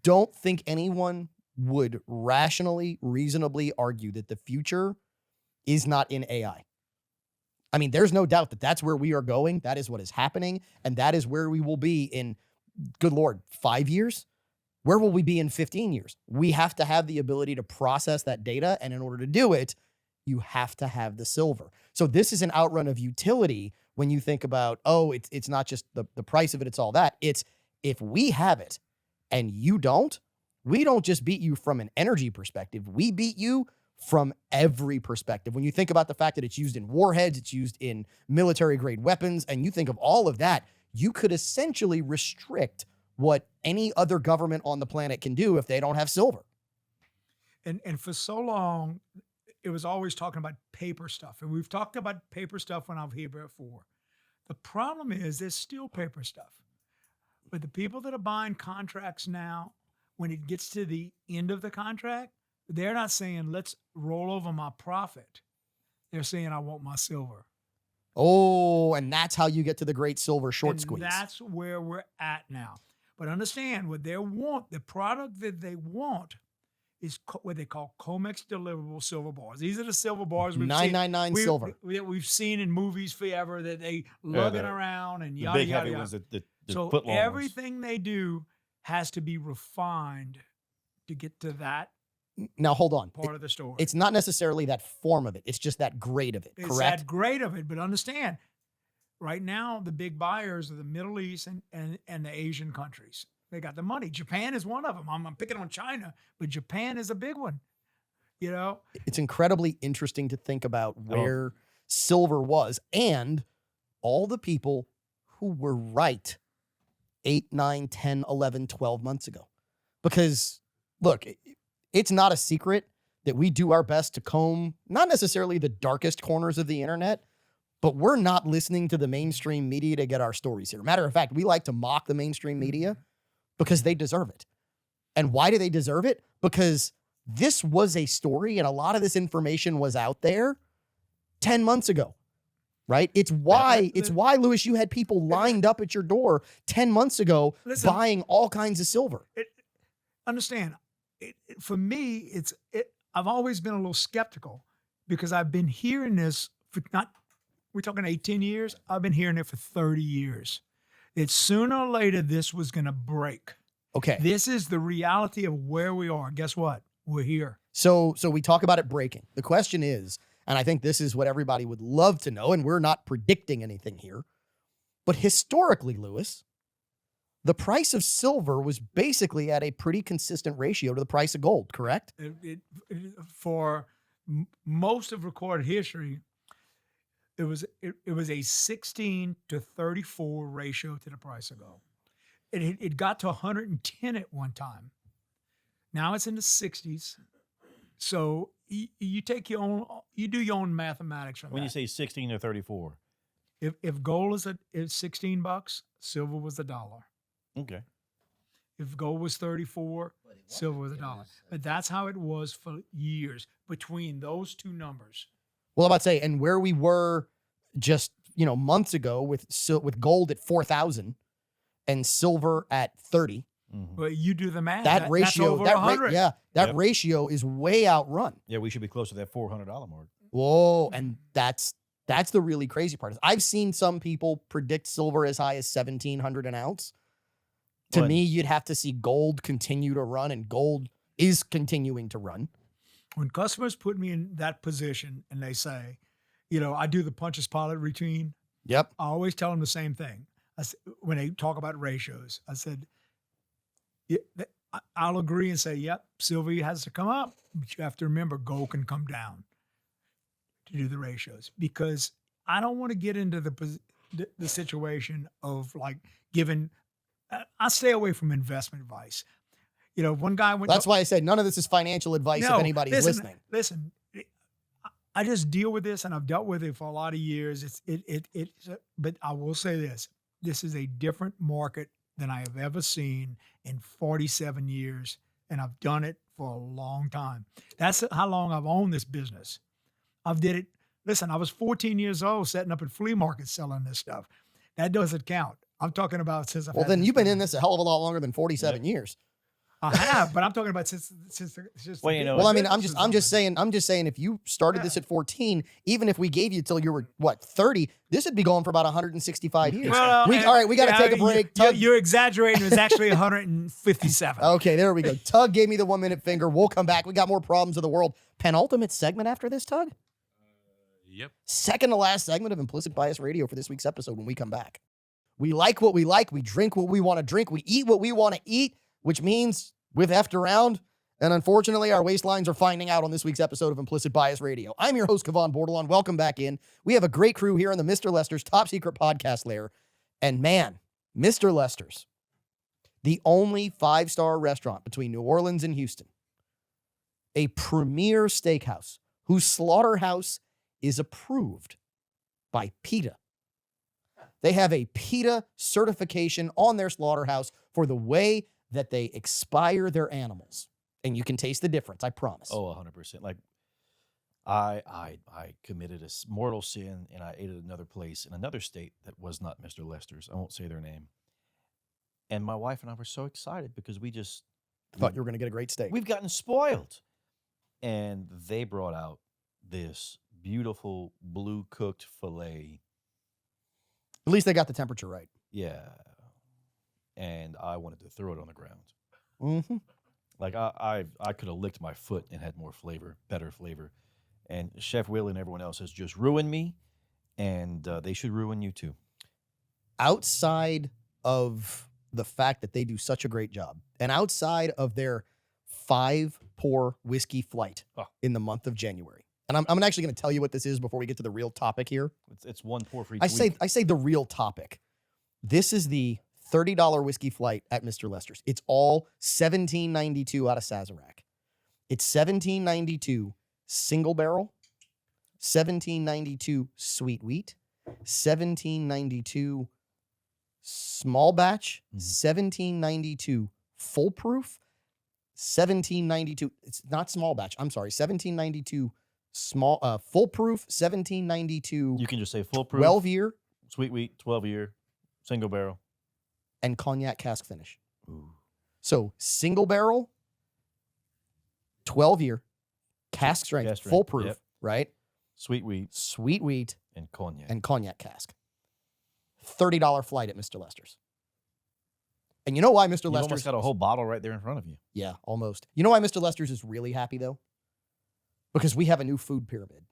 Speaker 1: don't think anyone would rationally, reasonably argue that the future is not in AI. I mean, there's no doubt that that's where we are going. That is what is happening. And that is where we will be in, good Lord, 5 years? Where will we be in 15 years? We have to have the ability to process that data. And in order to do it, you have to have the silver. So this is an outrun of utility when you think about, oh, it's not just the price of it, it's all that. It's if we have it and you don't, we don't just beat you from an energy perspective. We beat you from every perspective. When you think about the fact that it's used in warheads, it's used in military grade weapons, and you think of all of that, you could essentially restrict what any other government on the planet can do if they don't have silver.
Speaker 4: And for so long, it was always talking about paper stuff. And we've talked about paper stuff when I've here before. The problem is there's still paper stuff. But the people that are buying contracts now, when it gets to the end of the contract, they're not saying, let's roll over my profit. They're saying, I want my silver.
Speaker 1: Oh, and that's how you get to the great silver short
Speaker 4: And
Speaker 1: squeeze.
Speaker 4: that's where we're at now. But understand what they want, the product that they want is what they call COMEX deliverable silver bars. These are the silver bars we've seen.
Speaker 1: 999 silver.
Speaker 4: We've seen in movies forever that they lugging
Speaker 3: the-
Speaker 4: around and
Speaker 3: The
Speaker 4: yada,
Speaker 3: big
Speaker 4: yada,
Speaker 3: heavy
Speaker 4: yada.
Speaker 3: ones, the
Speaker 4: So
Speaker 3: foot long
Speaker 4: everything they do has to be refined to get to that
Speaker 1: Now, hold on.
Speaker 4: part of the story.
Speaker 1: It's not necessarily that form of it. It's just that grade of it,
Speaker 4: It's
Speaker 1: correct?
Speaker 4: that great of it, but understand, right now the big buyers are the Middle East and the Asian countries. They got the money. Japan is one of them. I'm picking on China, but Japan is a big one. You know,
Speaker 1: It's incredibly interesting to think about
Speaker 3: Oh.
Speaker 1: where silver was and all the people who were right 8, 9, 10, 11, 12 months ago. Because, look, it's not a secret that we do our best to comb not necessarily the darkest corners of the internet, but we're not listening to the mainstream media to get our stories here. Matter of fact, we like to mock the mainstream media because they deserve it. And why do they deserve it? Because this was a story and a lot of this information was out there 10 months ago, right? It's why, Louis, you had people lined up at your door 10 months ago buying all kinds of silver.
Speaker 4: understand. For me, I've always been a little skeptical because I've been hearing this for we're talking 18 years. I've been hearing it for 30 years. That sooner or later this was going to break.
Speaker 1: Okay.
Speaker 4: This is the reality of where we are. Guess what? We're here.
Speaker 1: So we talk about it breaking. The question is, and I think this is what everybody would love to know, and we're not predicting anything here, but historically, Lewis, the price of silver was basically at a pretty consistent ratio to the price of gold, correct?
Speaker 4: For most of recorded history, it was a 16 to 34 ratio to the price of gold. It got to 110 at one time. Now it's in the 60s. So you take your own, you do your own mathematics from
Speaker 3: When you
Speaker 4: that.
Speaker 3: say 16 or 34.
Speaker 4: If gold is $16, silver was $1.
Speaker 3: Okay.
Speaker 4: If gold was 34, silver was $1. But that's how it was for years between those two numbers.
Speaker 1: Well, I'm about to say, and where we were just, months ago with gold at 4,000 and silver at 30,
Speaker 4: But you do the math.
Speaker 1: that
Speaker 4: that's
Speaker 1: ratio,
Speaker 4: over 100.
Speaker 1: that
Speaker 3: Yep.
Speaker 1: ratio is way outrun.
Speaker 3: Yeah, we should be close to that $400 mark.
Speaker 1: Whoa, and that's the really crazy part. I've seen some people predict silver as high as 1,700 an ounce. To
Speaker 3: But-
Speaker 1: me, you'd have to see gold continue to run, and gold is continuing to run.
Speaker 4: When customers put me in that position and they say, I do the Punches Pilot routine,
Speaker 1: Yep.
Speaker 4: I always tell them the same thing. When they talk about ratios, I said, I'll agree and say, yep, silver has to come up, but you have to remember gold can come down to do the ratios, because I don't want to get into the situation of like giving. I stay away from investment advice. One guy went.
Speaker 1: That's why I said none of this is financial advice if anybody's listening.
Speaker 4: Listen, I just deal with this, and I've dealt with it for a lot of years. But I will say this: this is a different market than I have ever seen in 47 years, and I've done it for a long time. That's how long I've owned this business. I've did it. Listen, I was 14 years old setting up at flea markets selling this stuff. That doesn't count. I'm talking about since I've
Speaker 1: Well,
Speaker 4: had
Speaker 1: then
Speaker 4: this
Speaker 1: you've been in
Speaker 4: business.
Speaker 1: this a hell of a lot longer than 47 years.
Speaker 4: I have, but I'm talking about since
Speaker 3: Well, you know,
Speaker 1: Well, I mean,
Speaker 4: business
Speaker 1: I'm just
Speaker 4: is
Speaker 1: saying, if you started this
Speaker 4: Yeah.
Speaker 1: at 14, even if we gave you till you were 30, this would be going for about 165 years.
Speaker 4: Well,
Speaker 1: all right, we got to take a break. Tug,
Speaker 4: You're exaggerating. It was actually 157.
Speaker 1: okay, there we go. Tug gave me the 1 minute finger. We'll come back. We got more problems of the world. Penultimate segment after this, Tug.
Speaker 5: Yep.
Speaker 1: Second to last segment of Implicit Bias Radio for this week's episode when we come back. We like what we like. We drink what we want to drink. We eat what we want to eat, which means we've effed around. And unfortunately, our waistlines are finding out on this week's episode of Implicit Bias Radio. I'm your host, Kevon Bordelon. Welcome back in. We have a great crew here in the Mr. Lester's top secret podcast lair. And man, Mr. Lester's, the only 5-star restaurant between New Orleans and Houston, a premier steakhouse whose slaughterhouse is approved by PETA. They have a PETA certification on their slaughterhouse for the way that they expire their animals. And you can taste the difference, I promise.
Speaker 3: Oh, 100%. Like, I committed a mortal sin, and I ate at another place in another state that was not Mr. Lester's. I won't say their name. And my wife and I were so excited because
Speaker 1: Thought you were going to get a great steak.
Speaker 3: we've gotten spoiled. And they brought out this beautiful blue cooked filet.
Speaker 1: At least they got the temperature right.
Speaker 3: Yeah. And I wanted to throw it on the ground.
Speaker 1: Mm-hmm.
Speaker 3: Like I could have licked my foot and had more flavor, better flavor. And Chef Will and everyone else has just ruined me, and they should ruin you too.
Speaker 1: Outside of the fact that they do such a great job, and outside of their 5-pour whiskey flight
Speaker 3: Oh.
Speaker 1: in the month of January, and I'm actually going to tell you what this is before we get to the real topic here.
Speaker 3: It's one pour for each
Speaker 1: I say the real topic. This is the $30 whiskey flight at Mr. Lester's. It's all $17.92 out of Sazerac. It's $17.92 single barrel, $17.92 sweet wheat, $17.92 small batch, $17.92 full proof, $17.92. It's not small batch. I'm sorry, $17.92 small full proof, $17.92
Speaker 3: You can just say full proof,
Speaker 1: 12-year
Speaker 3: sweet wheat, 12-year, single barrel.
Speaker 1: and cognac cask finish.
Speaker 3: Ooh.
Speaker 1: So single barrel, 12-year, cask strength,
Speaker 3: Cask strength,
Speaker 1: foolproof,
Speaker 3: yep.
Speaker 1: right?
Speaker 3: Sweet wheat
Speaker 1: Sweet wheat
Speaker 3: and cognac.
Speaker 1: and cognac cask. $30 flight at Mr. Lester's. And you know why Mr.
Speaker 3: you
Speaker 1: Lester's
Speaker 3: almost got a whole bottle right there in front of you.
Speaker 1: Yeah, almost. You know why Mr. Lester's is really happy though? Because we have a new food pyramid.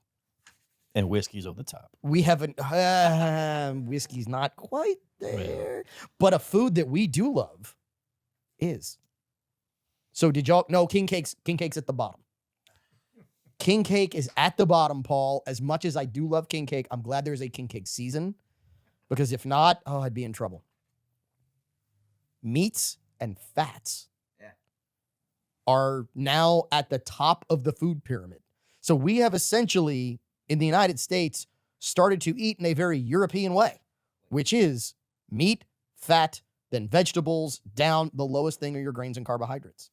Speaker 3: And whiskey's on the top.
Speaker 1: We have whiskey's not quite there, but a food that we do love is. So did y'all know King Cake's at the bottom? King Cake is at the bottom, Paul. As much as I do love King Cake, I'm glad there's a King Cake season, because if not, oh, I'd be in trouble. Meats and fats are now at the top of the food pyramid. So we have essentially, in the United States, started to eat in a very European way, which is meat, fat, then vegetables, down. The lowest thing are your grains and carbohydrates.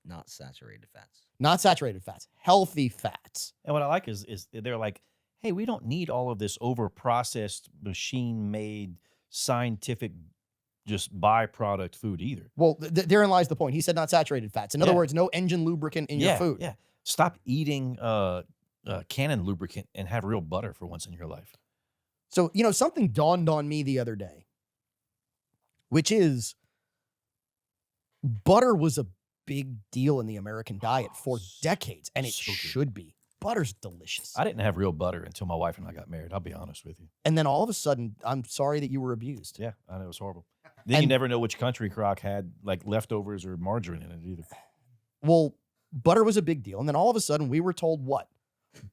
Speaker 6: Not saturated fats.
Speaker 1: Not saturated fats, healthy fats.
Speaker 3: And what I like is they're like, hey, we don't need all of this over-processed, machine-made, scientific, just byproduct food either.
Speaker 1: Well, therein lies the point. He said not saturated fats. In other
Speaker 3: Yeah.
Speaker 1: words, no engine lubricant in your food.
Speaker 3: Yeah. Stop eating Canon lubricant and have real butter for once in your life.
Speaker 1: So, something dawned on me the other day, which is butter was a big deal in the American diet for decades, and it
Speaker 3: so good.
Speaker 1: should be. Butter's delicious.
Speaker 3: I didn't have real butter until my wife and I got married. I'll be honest with you.
Speaker 1: And then all of a sudden, I'm sorry that you were abused.
Speaker 3: Yeah, I know, it was horrible. Then you
Speaker 1: And-
Speaker 3: never know which country crock had like leftovers or margarine in it either.
Speaker 1: Well, butter was a big deal. And then all of a sudden, we were told what?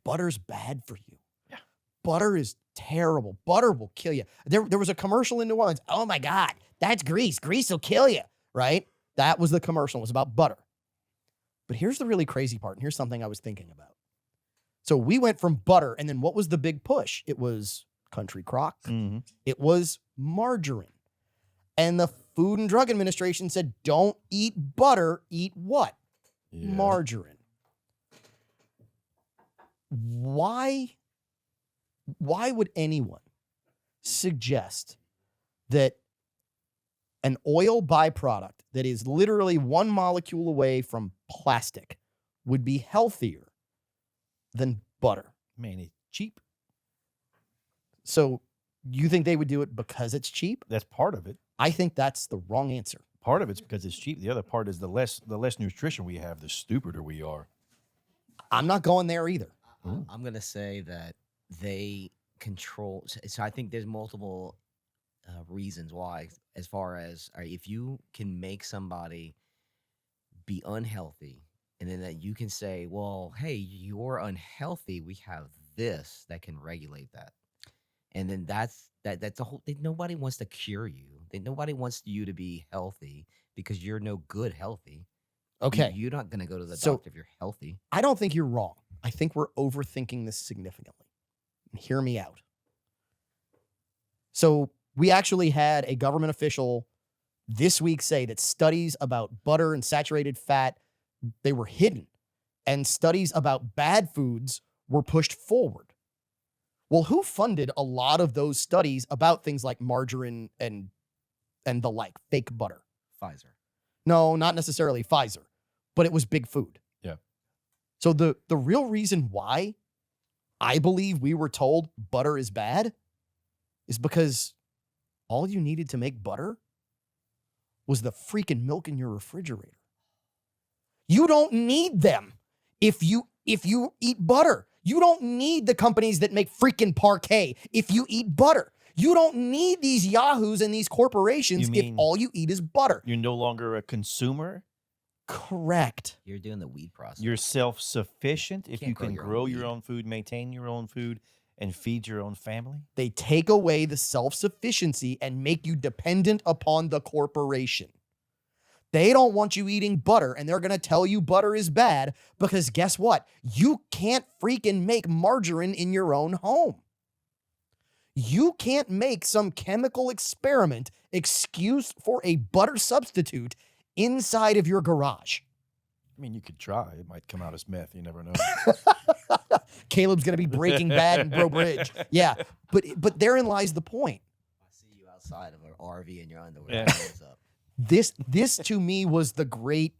Speaker 1: Butter's bad for you.
Speaker 3: Yeah.
Speaker 1: Butter is terrible. Butter will kill you. There was a commercial in New Orleans. Oh my God, that's grease. Grease will kill you, right? That was the commercial. It was about butter. But here's the really crazy part. And here's something I was thinking about. So we went from butter, and then what was the big push? It was country crock.
Speaker 3: Mm-hmm.
Speaker 1: It was margarine. And the Food and Drug Administration said, don't eat butter, eat what?
Speaker 3: Yeah.
Speaker 1: Margarine. Why would anyone suggest that an oil byproduct that is literally one molecule away from plastic would be healthier than butter?
Speaker 3: Man, it's cheap.
Speaker 1: So you think they would do it because it's cheap?
Speaker 3: That's part of it.
Speaker 1: I think that's the wrong answer.
Speaker 3: Part of it's because it's cheap. The other part is the less nutrition we have, the stupider we are.
Speaker 1: I'm not going there either.
Speaker 6: I'm gonna say that they control. So I think there's multiple reasons why. As far as if you can make somebody be unhealthy, and then that you can say, well, hey, you're unhealthy. We have this that can regulate that, and then that's the whole. Nobody wants to cure you. Nobody wants you to be healthy because you're no good healthy.
Speaker 1: Okay.
Speaker 6: You're not gonna go to the
Speaker 1: So-
Speaker 6: doctor if you're healthy.
Speaker 1: I don't think you're wrong. I think we're overthinking this significantly. Hear me out. So we actually had a government official this week say that studies about butter and saturated fat, they were hidden, and studies about bad foods were pushed forward. Well, who funded a lot of those studies about things like margarine and the like, fake butter?
Speaker 6: Pfizer.
Speaker 1: No, not necessarily Pfizer, but it was big food.
Speaker 3: Yeah.
Speaker 1: So the real reason why I believe we were told butter is bad is because all you needed to make butter was the freaking milk in your refrigerator. You don't need them if you eat butter. You don't need the companies that make freaking Parquet if you eat butter. You don't need these yahoos and these corporations
Speaker 3: You
Speaker 1: if
Speaker 3: mean-
Speaker 1: all you eat is butter.
Speaker 3: You're no longer a consumer.
Speaker 1: Correct.
Speaker 6: You're doing the weed process.
Speaker 3: You're self-sufficient. If
Speaker 6: Can't
Speaker 3: you
Speaker 6: grow
Speaker 3: can
Speaker 6: your own
Speaker 3: grow your
Speaker 6: weed.
Speaker 3: own food, maintain your own food, and feed your own family.
Speaker 1: They take away the self-sufficiency and make you dependent upon the corporation. They don't want you eating butter, and they're going to tell you butter is bad because guess what? You can't freaking make margarine in your own home. You can't make some chemical experiment excuse for a butter substitute inside of your garage.
Speaker 3: I mean, you could try. It might come out as meth. You never know.
Speaker 1: Caleb's going to be Breaking Bad in Bro Bridge. Yeah, but therein lies the point.
Speaker 6: I see you outside of an RV in your underwear.
Speaker 3: Yeah.
Speaker 6: What's up?
Speaker 1: This to me was the great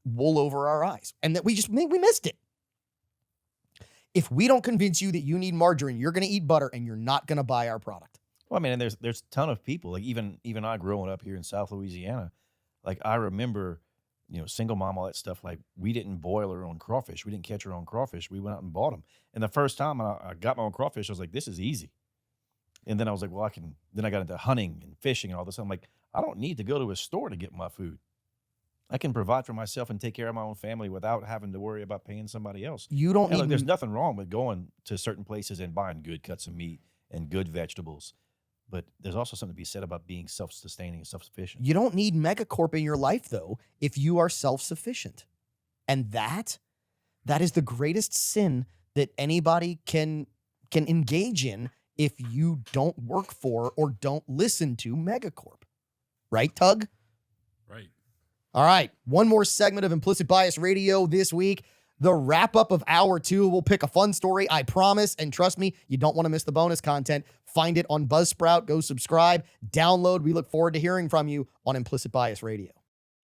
Speaker 1: wool over our eyes, and that we missed it. if we don't convince you that you need margarine, you're going to eat butter and you're not going to buy our product.
Speaker 3: Well, I mean, and there's a ton of people, like even I growing up here in South Louisiana, like I remember, single mom, all that stuff. Like we didn't boil our own crawfish. We didn't catch our own crawfish. We went out and bought them. And the first time I got my own crawfish, I was like, this is easy. And then I was like, well, then I got into hunting and fishing and all this. I'm like, I don't need to go to a store to get my food. I can provide for myself and take care of my own family without having to worry about paying somebody else.
Speaker 1: You don't
Speaker 3: And look,
Speaker 1: need
Speaker 3: there's nothing wrong with going to certain places and buying good cuts of meat and good vegetables. But there's also something to be said about being self-sustaining and self-sufficient.
Speaker 1: You don't need megacorp in your life, though, if you are self-sufficient. And that is the greatest sin that anybody can engage in if you don't work for or don't listen to megacorp. Right, Tug?
Speaker 5: Right.
Speaker 1: All right, one more segment of Implicit Bias Radio this week. The wrap-up of Hour 2. We'll pick a fun story, I promise. And trust me, you don't want to miss the bonus content. Find it on Buzzsprout. Go subscribe, download. We look forward to hearing from you on Implicit Bias Radio.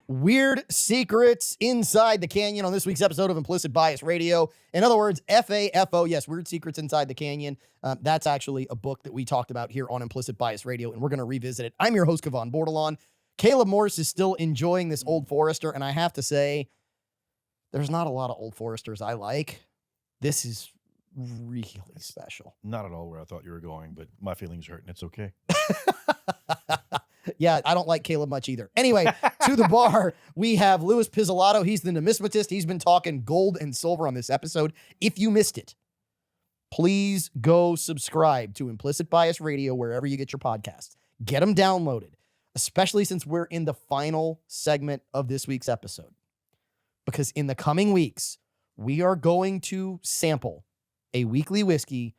Speaker 1: Weird secrets inside the canyon on this week's episode of Implicit Bias Radio. In other words, FAFO. Yes, Weird Secrets Inside the Canyon. That's actually a book that we talked about here on Implicit Bias Radio, and we're going to revisit it. I'm your host, Kevon Bordelon. Caleb Morris is still enjoying this Old Forester, and I have to say, there's not a lot of Old Foresters I like. This is really special.
Speaker 3: Not at all where I thought you were going, but my feelings hurt, and it's okay.
Speaker 1: Yeah, I don't like Caleb much either. Anyway, to the bar, we have Louis Pizzolatto. He's the numismatist. He's been talking gold and silver on this episode. If you missed it, please go subscribe to Implicit Bias Radio wherever you get your podcasts. Get them downloaded, especially since we're in the final segment of this week's episode. Because in the coming weeks, we are going to sample a weekly whiskey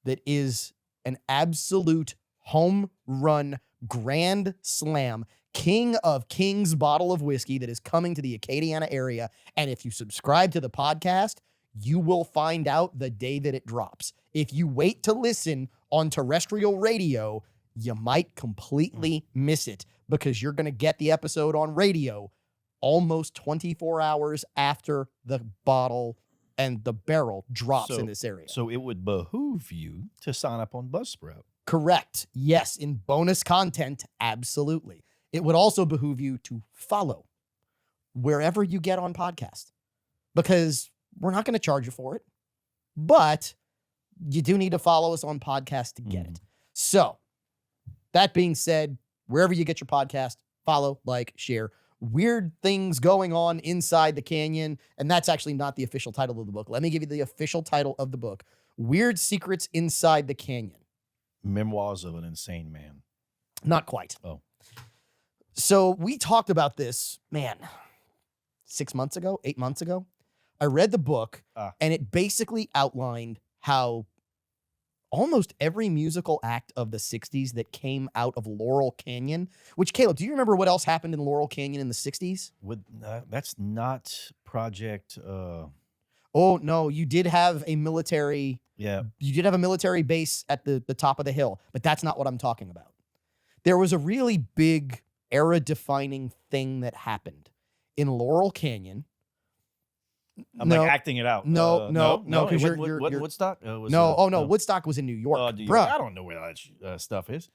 Speaker 1: that is an absolute home run, grand slam, king of kings bottle of whiskey that is coming to the Acadiana area. And if you subscribe to the podcast, you will find out the day that it drops. If you wait to listen on terrestrial radio, you might completely miss it because you're going to get the episode on radio almost 24 hours after the bottle and the barrel drops in this area.
Speaker 3: So it would behoove you to sign up on Buzzsprout.
Speaker 1: Correct. Yes, in bonus content, absolutely. It would also behoove you to follow wherever you get on podcast because we're not going to charge you for it, but you do need to follow us on podcast to get it. So that being said, wherever you get your podcast, follow, like, share. Weird things going on inside the canyon, and that's actually not the official title of the book. Let me give you the official title of the book. Weird Secrets Inside the Canyon.
Speaker 3: Memoirs of an Insane Man.
Speaker 1: Not quite.
Speaker 3: Oh.
Speaker 1: So we talked about this, 6 months ago, 8 months ago. I read the book, and it basically outlined how almost every musical act of the 60s that came out of Laurel Canyon, which, Caleb, do you remember what else happened in Laurel Canyon in the 60s?
Speaker 3: That's not Project...
Speaker 1: Oh, no, you did have a military...
Speaker 3: Yeah.
Speaker 1: You did have a military base at the top of the hill, but that's not what I'm talking about. There was a really big era-defining thing that happened in Laurel Canyon.
Speaker 3: I'm like acting it out.
Speaker 1: No, because you're
Speaker 3: Woodstock?
Speaker 1: Woodstock was in New York. Bruh.
Speaker 3: I don't know where that stuff is.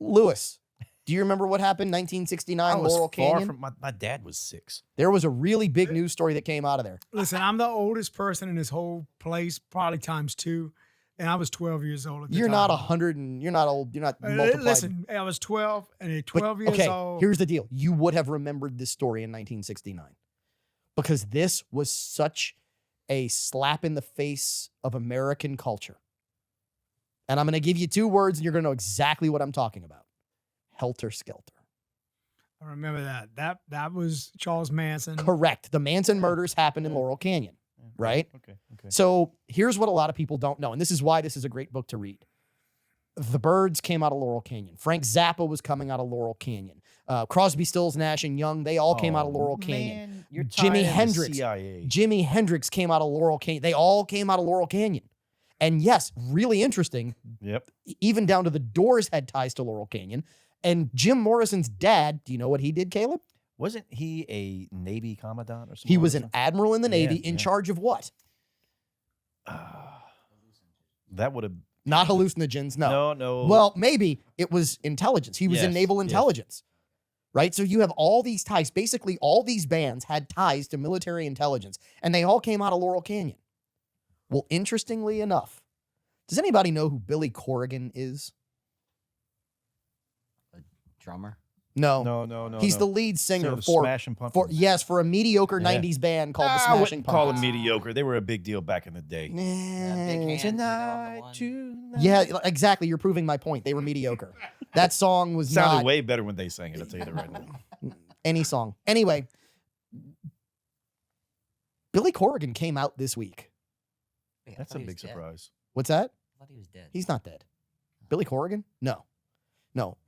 Speaker 1: Lewis, do you remember what happened 1969 Laurel Canyon?
Speaker 3: My dad was 6.
Speaker 1: There was a really big news story that came out of there.
Speaker 4: Listen, I'm the oldest person in this whole place, probably times 2, and I was 12 years old at the time.
Speaker 1: You're not 100 and you're not old. You're not multiplied.
Speaker 4: Listen, I was 12 and at 12 years old.
Speaker 1: Here's the deal. You would have remembered this story in 1969 because this was such a slap in the face of American culture. And I'm going to give you 2 words and you're going to know exactly what I'm talking about. Helter Skelter.
Speaker 4: I remember that. That was Charles Manson.
Speaker 1: Correct. The Manson murders happened in Laurel Canyon, right?
Speaker 3: Okay.
Speaker 1: So here's what a lot of people don't know, and this is why this is a great book to read. The Byrds came out of Laurel Canyon. Frank Zappa was coming out of Laurel Canyon. Crosby, Stills, Nash, and Young, they all came out of Laurel Canyon. Jimi Hendrix came out of Laurel Canyon. They all came out of Laurel Canyon. And yes, really interesting.
Speaker 3: Yep.
Speaker 1: Even down to the Doors had ties to Laurel Canyon. And Jim Morrison's dad, do you know what he did, Caleb?
Speaker 3: Wasn't he a Navy commandant or something?
Speaker 1: He was an admiral in the Navy in charge of what?
Speaker 3: That would have
Speaker 1: Not hallucinogens, no.
Speaker 3: no.
Speaker 1: Well, maybe it was intelligence. He was in
Speaker 3: Yes,
Speaker 1: naval
Speaker 3: yes.
Speaker 1: intelligence, right? So you have all these ties. Basically, all these bands had ties to military intelligence, and they all came out of Laurel Canyon. Well, interestingly enough, does anybody know who Billy Corrigan is?
Speaker 6: Drummer.
Speaker 1: No.
Speaker 3: no.
Speaker 1: He's
Speaker 3: no.
Speaker 1: the lead singer
Speaker 3: the
Speaker 1: for
Speaker 3: Smashing Pumpkins.
Speaker 1: for a mediocre
Speaker 3: Yeah.
Speaker 1: 90s band called the
Speaker 3: I
Speaker 1: Smashing
Speaker 3: wouldn't call them
Speaker 1: Pumpkins.
Speaker 3: mediocre. They were a big deal back in the day.
Speaker 6: Big
Speaker 1: Nah.
Speaker 6: Hands, you know, the one.
Speaker 1: Yeah, exactly. You're proving my point. They were mediocre. That song was
Speaker 3: Sounded
Speaker 1: not
Speaker 3: way better when they sang it. I'll tell you that right now.
Speaker 1: any song. Anyway, Billy Corrigan came out this week.
Speaker 6: Wait, I
Speaker 3: That's
Speaker 6: thought
Speaker 3: a
Speaker 6: he was
Speaker 3: big
Speaker 6: dead.
Speaker 3: surprise.
Speaker 1: What's that?
Speaker 6: I thought he was dead.
Speaker 1: He's not dead. Billy Corrigan? No.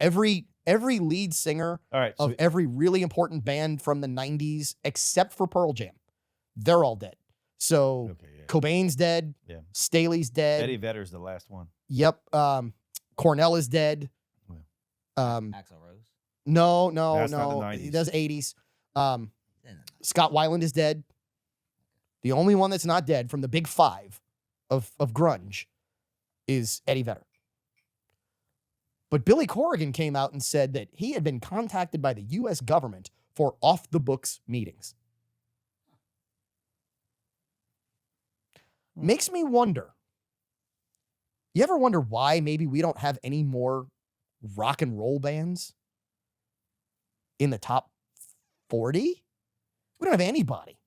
Speaker 1: Every lead singer
Speaker 3: All right. So
Speaker 1: of every really important band from the 90s, except for Pearl Jam, they're all dead. So
Speaker 3: okay, yeah.
Speaker 1: Cobain's dead.
Speaker 3: Yeah.
Speaker 1: Staley's dead.
Speaker 3: Eddie Vedder's the last one.
Speaker 1: Yep. Cornell is dead.
Speaker 3: Yeah.
Speaker 6: Axl Rose.
Speaker 1: No,
Speaker 3: That's not the
Speaker 1: no.
Speaker 3: 90s.
Speaker 1: He does 80s.
Speaker 6: Then-
Speaker 1: Scott Weiland is dead. The only one that's not dead from the big five of grunge is Eddie Vedder. But Billy Corrigan came out and said that he had been contacted by the U.S. government for off-the-books meetings. Makes me wonder. You ever wonder why maybe we don't have any more rock and roll bands in the top 40? We don't have anybody.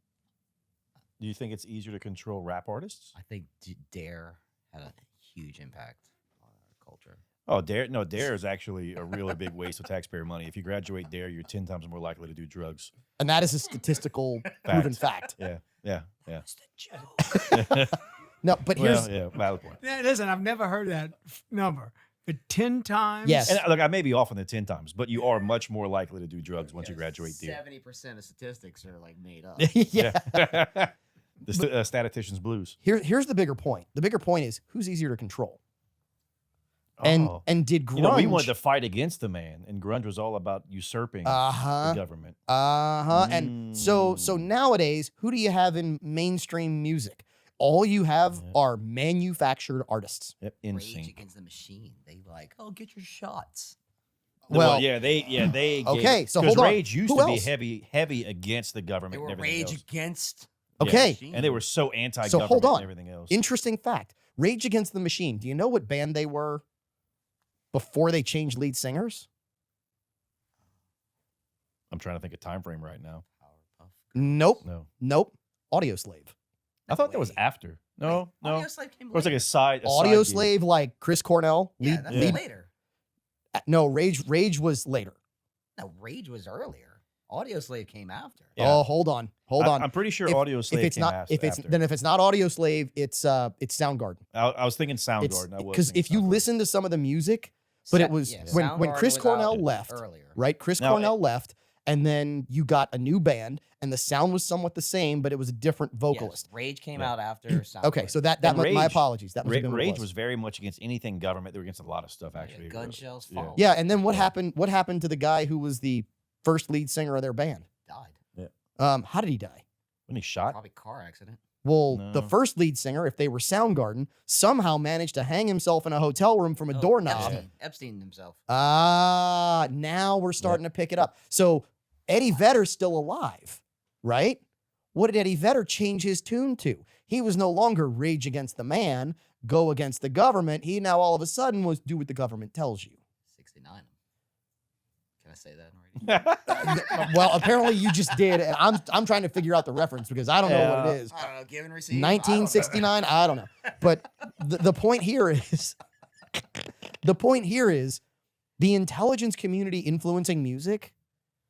Speaker 3: Do you think it's easier to control rap artists?
Speaker 6: I think Dare had a huge impact on our culture.
Speaker 3: Oh, Dare is actually a really big waste of taxpayer money. If you graduate Dare, you're 10 times more likely to do drugs.
Speaker 1: And that is a statistical proven fact.
Speaker 3: Yeah.
Speaker 1: No, but here's
Speaker 3: Well, yeah, valid point.
Speaker 4: Yeah, listen, I've never heard that number, but 10 times.
Speaker 1: Yes.
Speaker 3: And look, I may be off on the 10 times, but you are much more likely to do drugs once you graduate Dare.
Speaker 6: 70% of statistics are like made up.
Speaker 1: yeah.
Speaker 3: The statistician's blues.
Speaker 1: Here's the bigger point. The bigger point is who's easier to control. And
Speaker 3: Oh.
Speaker 1: did grunge?
Speaker 3: You know, we wanted to fight against the man, and grunge was all about usurping the
Speaker 1: uh-huh.
Speaker 3: government.
Speaker 1: Uh-huh. And so nowadays, who do you have in mainstream music? All you have
Speaker 3: Yeah.
Speaker 1: are manufactured artists.
Speaker 3: Yep,
Speaker 6: Rage
Speaker 3: insane.
Speaker 6: Against the Machine. They like, oh, get your shots.
Speaker 1: Well,
Speaker 3: they
Speaker 1: okay, so
Speaker 3: 'cause
Speaker 1: hold on.
Speaker 3: Rage used
Speaker 1: Who
Speaker 3: to
Speaker 1: else?
Speaker 3: be heavy against the
Speaker 6: They
Speaker 3: government
Speaker 6: were
Speaker 3: and everything
Speaker 6: Rage
Speaker 3: else.
Speaker 6: Against.
Speaker 1: Okay.
Speaker 6: Machine.
Speaker 3: And they were so anti-government
Speaker 1: hold on.
Speaker 3: and everything else.
Speaker 1: Interesting fact. Rage Against the Machine. Do you know what band they were before they changed lead singers?
Speaker 3: I'm trying to think of time frame right now.
Speaker 6: Powerpuff
Speaker 1: Nope.
Speaker 3: No.
Speaker 1: Nope. Audio Slave.
Speaker 3: I thought that was
Speaker 6: Wait.
Speaker 3: after. No, no.
Speaker 6: Audio Slave came
Speaker 3: Or it's like
Speaker 6: later.
Speaker 3: a side.
Speaker 1: Audio
Speaker 3: side gig.
Speaker 1: Slave, like Chris Cornell.
Speaker 6: Yeah,
Speaker 1: Lead,
Speaker 6: that's
Speaker 1: lead,
Speaker 6: later.
Speaker 1: No, Rage was later.
Speaker 6: No, Rage was earlier. Audio Slave came after.
Speaker 3: Yeah.
Speaker 1: Oh, hold on. Hold on.
Speaker 3: I'm pretty sure
Speaker 1: If-
Speaker 3: Audio Slave
Speaker 1: if it's
Speaker 3: came
Speaker 1: not
Speaker 3: after.
Speaker 1: if it's not Audio Slave, it's Soundgarden.
Speaker 3: I was thinking
Speaker 1: It's
Speaker 3: Soundgarden. I was
Speaker 1: because if you listen to some of the music, but it was when Chris
Speaker 6: Soundgarden
Speaker 1: Cornell
Speaker 6: out
Speaker 1: left,
Speaker 6: earlier.
Speaker 1: right? Chris
Speaker 3: Now,
Speaker 1: Cornell left, and then you got a new band, and the sound was somewhat the same, but it was a different
Speaker 6: Yes,
Speaker 1: vocalist.
Speaker 6: Rage came
Speaker 3: Yeah.
Speaker 6: out after.
Speaker 1: Okay, so that
Speaker 3: And
Speaker 1: my
Speaker 3: Rage-
Speaker 1: apologies. That was
Speaker 3: Rage was very much against anything government. They were against a lot of stuff actually.
Speaker 6: Gun shells
Speaker 3: Yeah.
Speaker 6: fall.
Speaker 1: yeah. And then what
Speaker 3: Yeah.
Speaker 1: happened? What happened to the guy who was the first lead singer of their band?
Speaker 6: Died.
Speaker 1: How did he die?
Speaker 3: When he shot,
Speaker 6: Probably car accident.
Speaker 1: Well, the
Speaker 3: No.
Speaker 1: first lead singer, if they were Soundgarden, somehow managed to hang himself in a hotel room from a
Speaker 6: Oh,
Speaker 1: doorknob.
Speaker 6: Epstein himself.
Speaker 1: Ah, now we're starting to pick it up. So Eddie Vedder's still alive, right? What did Eddie Vedder change his tune to? He was no longer Rage Against the Man, go against the government. He now all of a sudden was do what the government tells you.
Speaker 6: 69. Can I say that already?
Speaker 1: Well, apparently you just did, and I'm trying to figure out the reference because I don't know what
Speaker 3: Yeah.
Speaker 1: it is.
Speaker 6: I don't know. Give and receive.
Speaker 1: 1969, I don't know. But the point here is the intelligence community influencing music.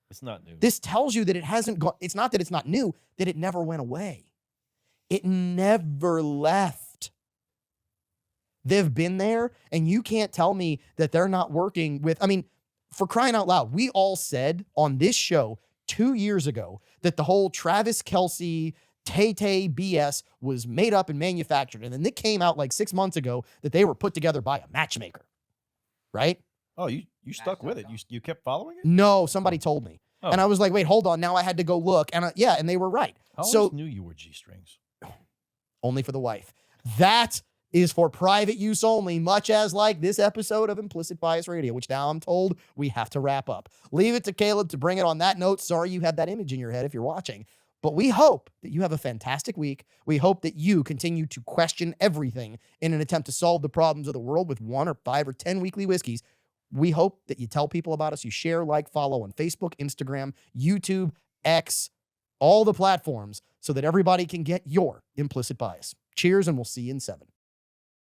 Speaker 3: it's not new.
Speaker 1: This tells you that it hasn't gone. It's not that it's not new, that it never went away. It never left. They've been there, and you can't tell me that they're not working with. I mean, for crying out loud, we all said on this show 2 years ago that the whole Travis Kelce, Tay-Tay BS was made up and manufactured. And then it came out like 6 months ago that they were put together by a matchmaker, right?
Speaker 3: Oh, you stuck with it. You kept following it.
Speaker 1: No, somebody told me.
Speaker 3: Oh.
Speaker 1: And I was like, wait, hold on. Now I had to go look. And yeah, and they were right.
Speaker 3: I
Speaker 1: So
Speaker 3: always knew you were G strings.
Speaker 1: only for the wife. That is for private use only, much as like this episode of Implicit Bias Radio, which now I'm told we have to wrap up. Leave it to Caleb to bring it on that note. Sorry you had that image in your head if you're watching. But we hope that you have a fantastic week. We hope that you continue to question everything in an attempt to solve the problems of the world with 1 or 5 or 10 weekly whiskeys. We hope that you tell people about us. You share, like, follow on Facebook, Instagram, YouTube, X, all the platforms so that everybody can get your implicit bias. Cheers, and we'll see you in 7.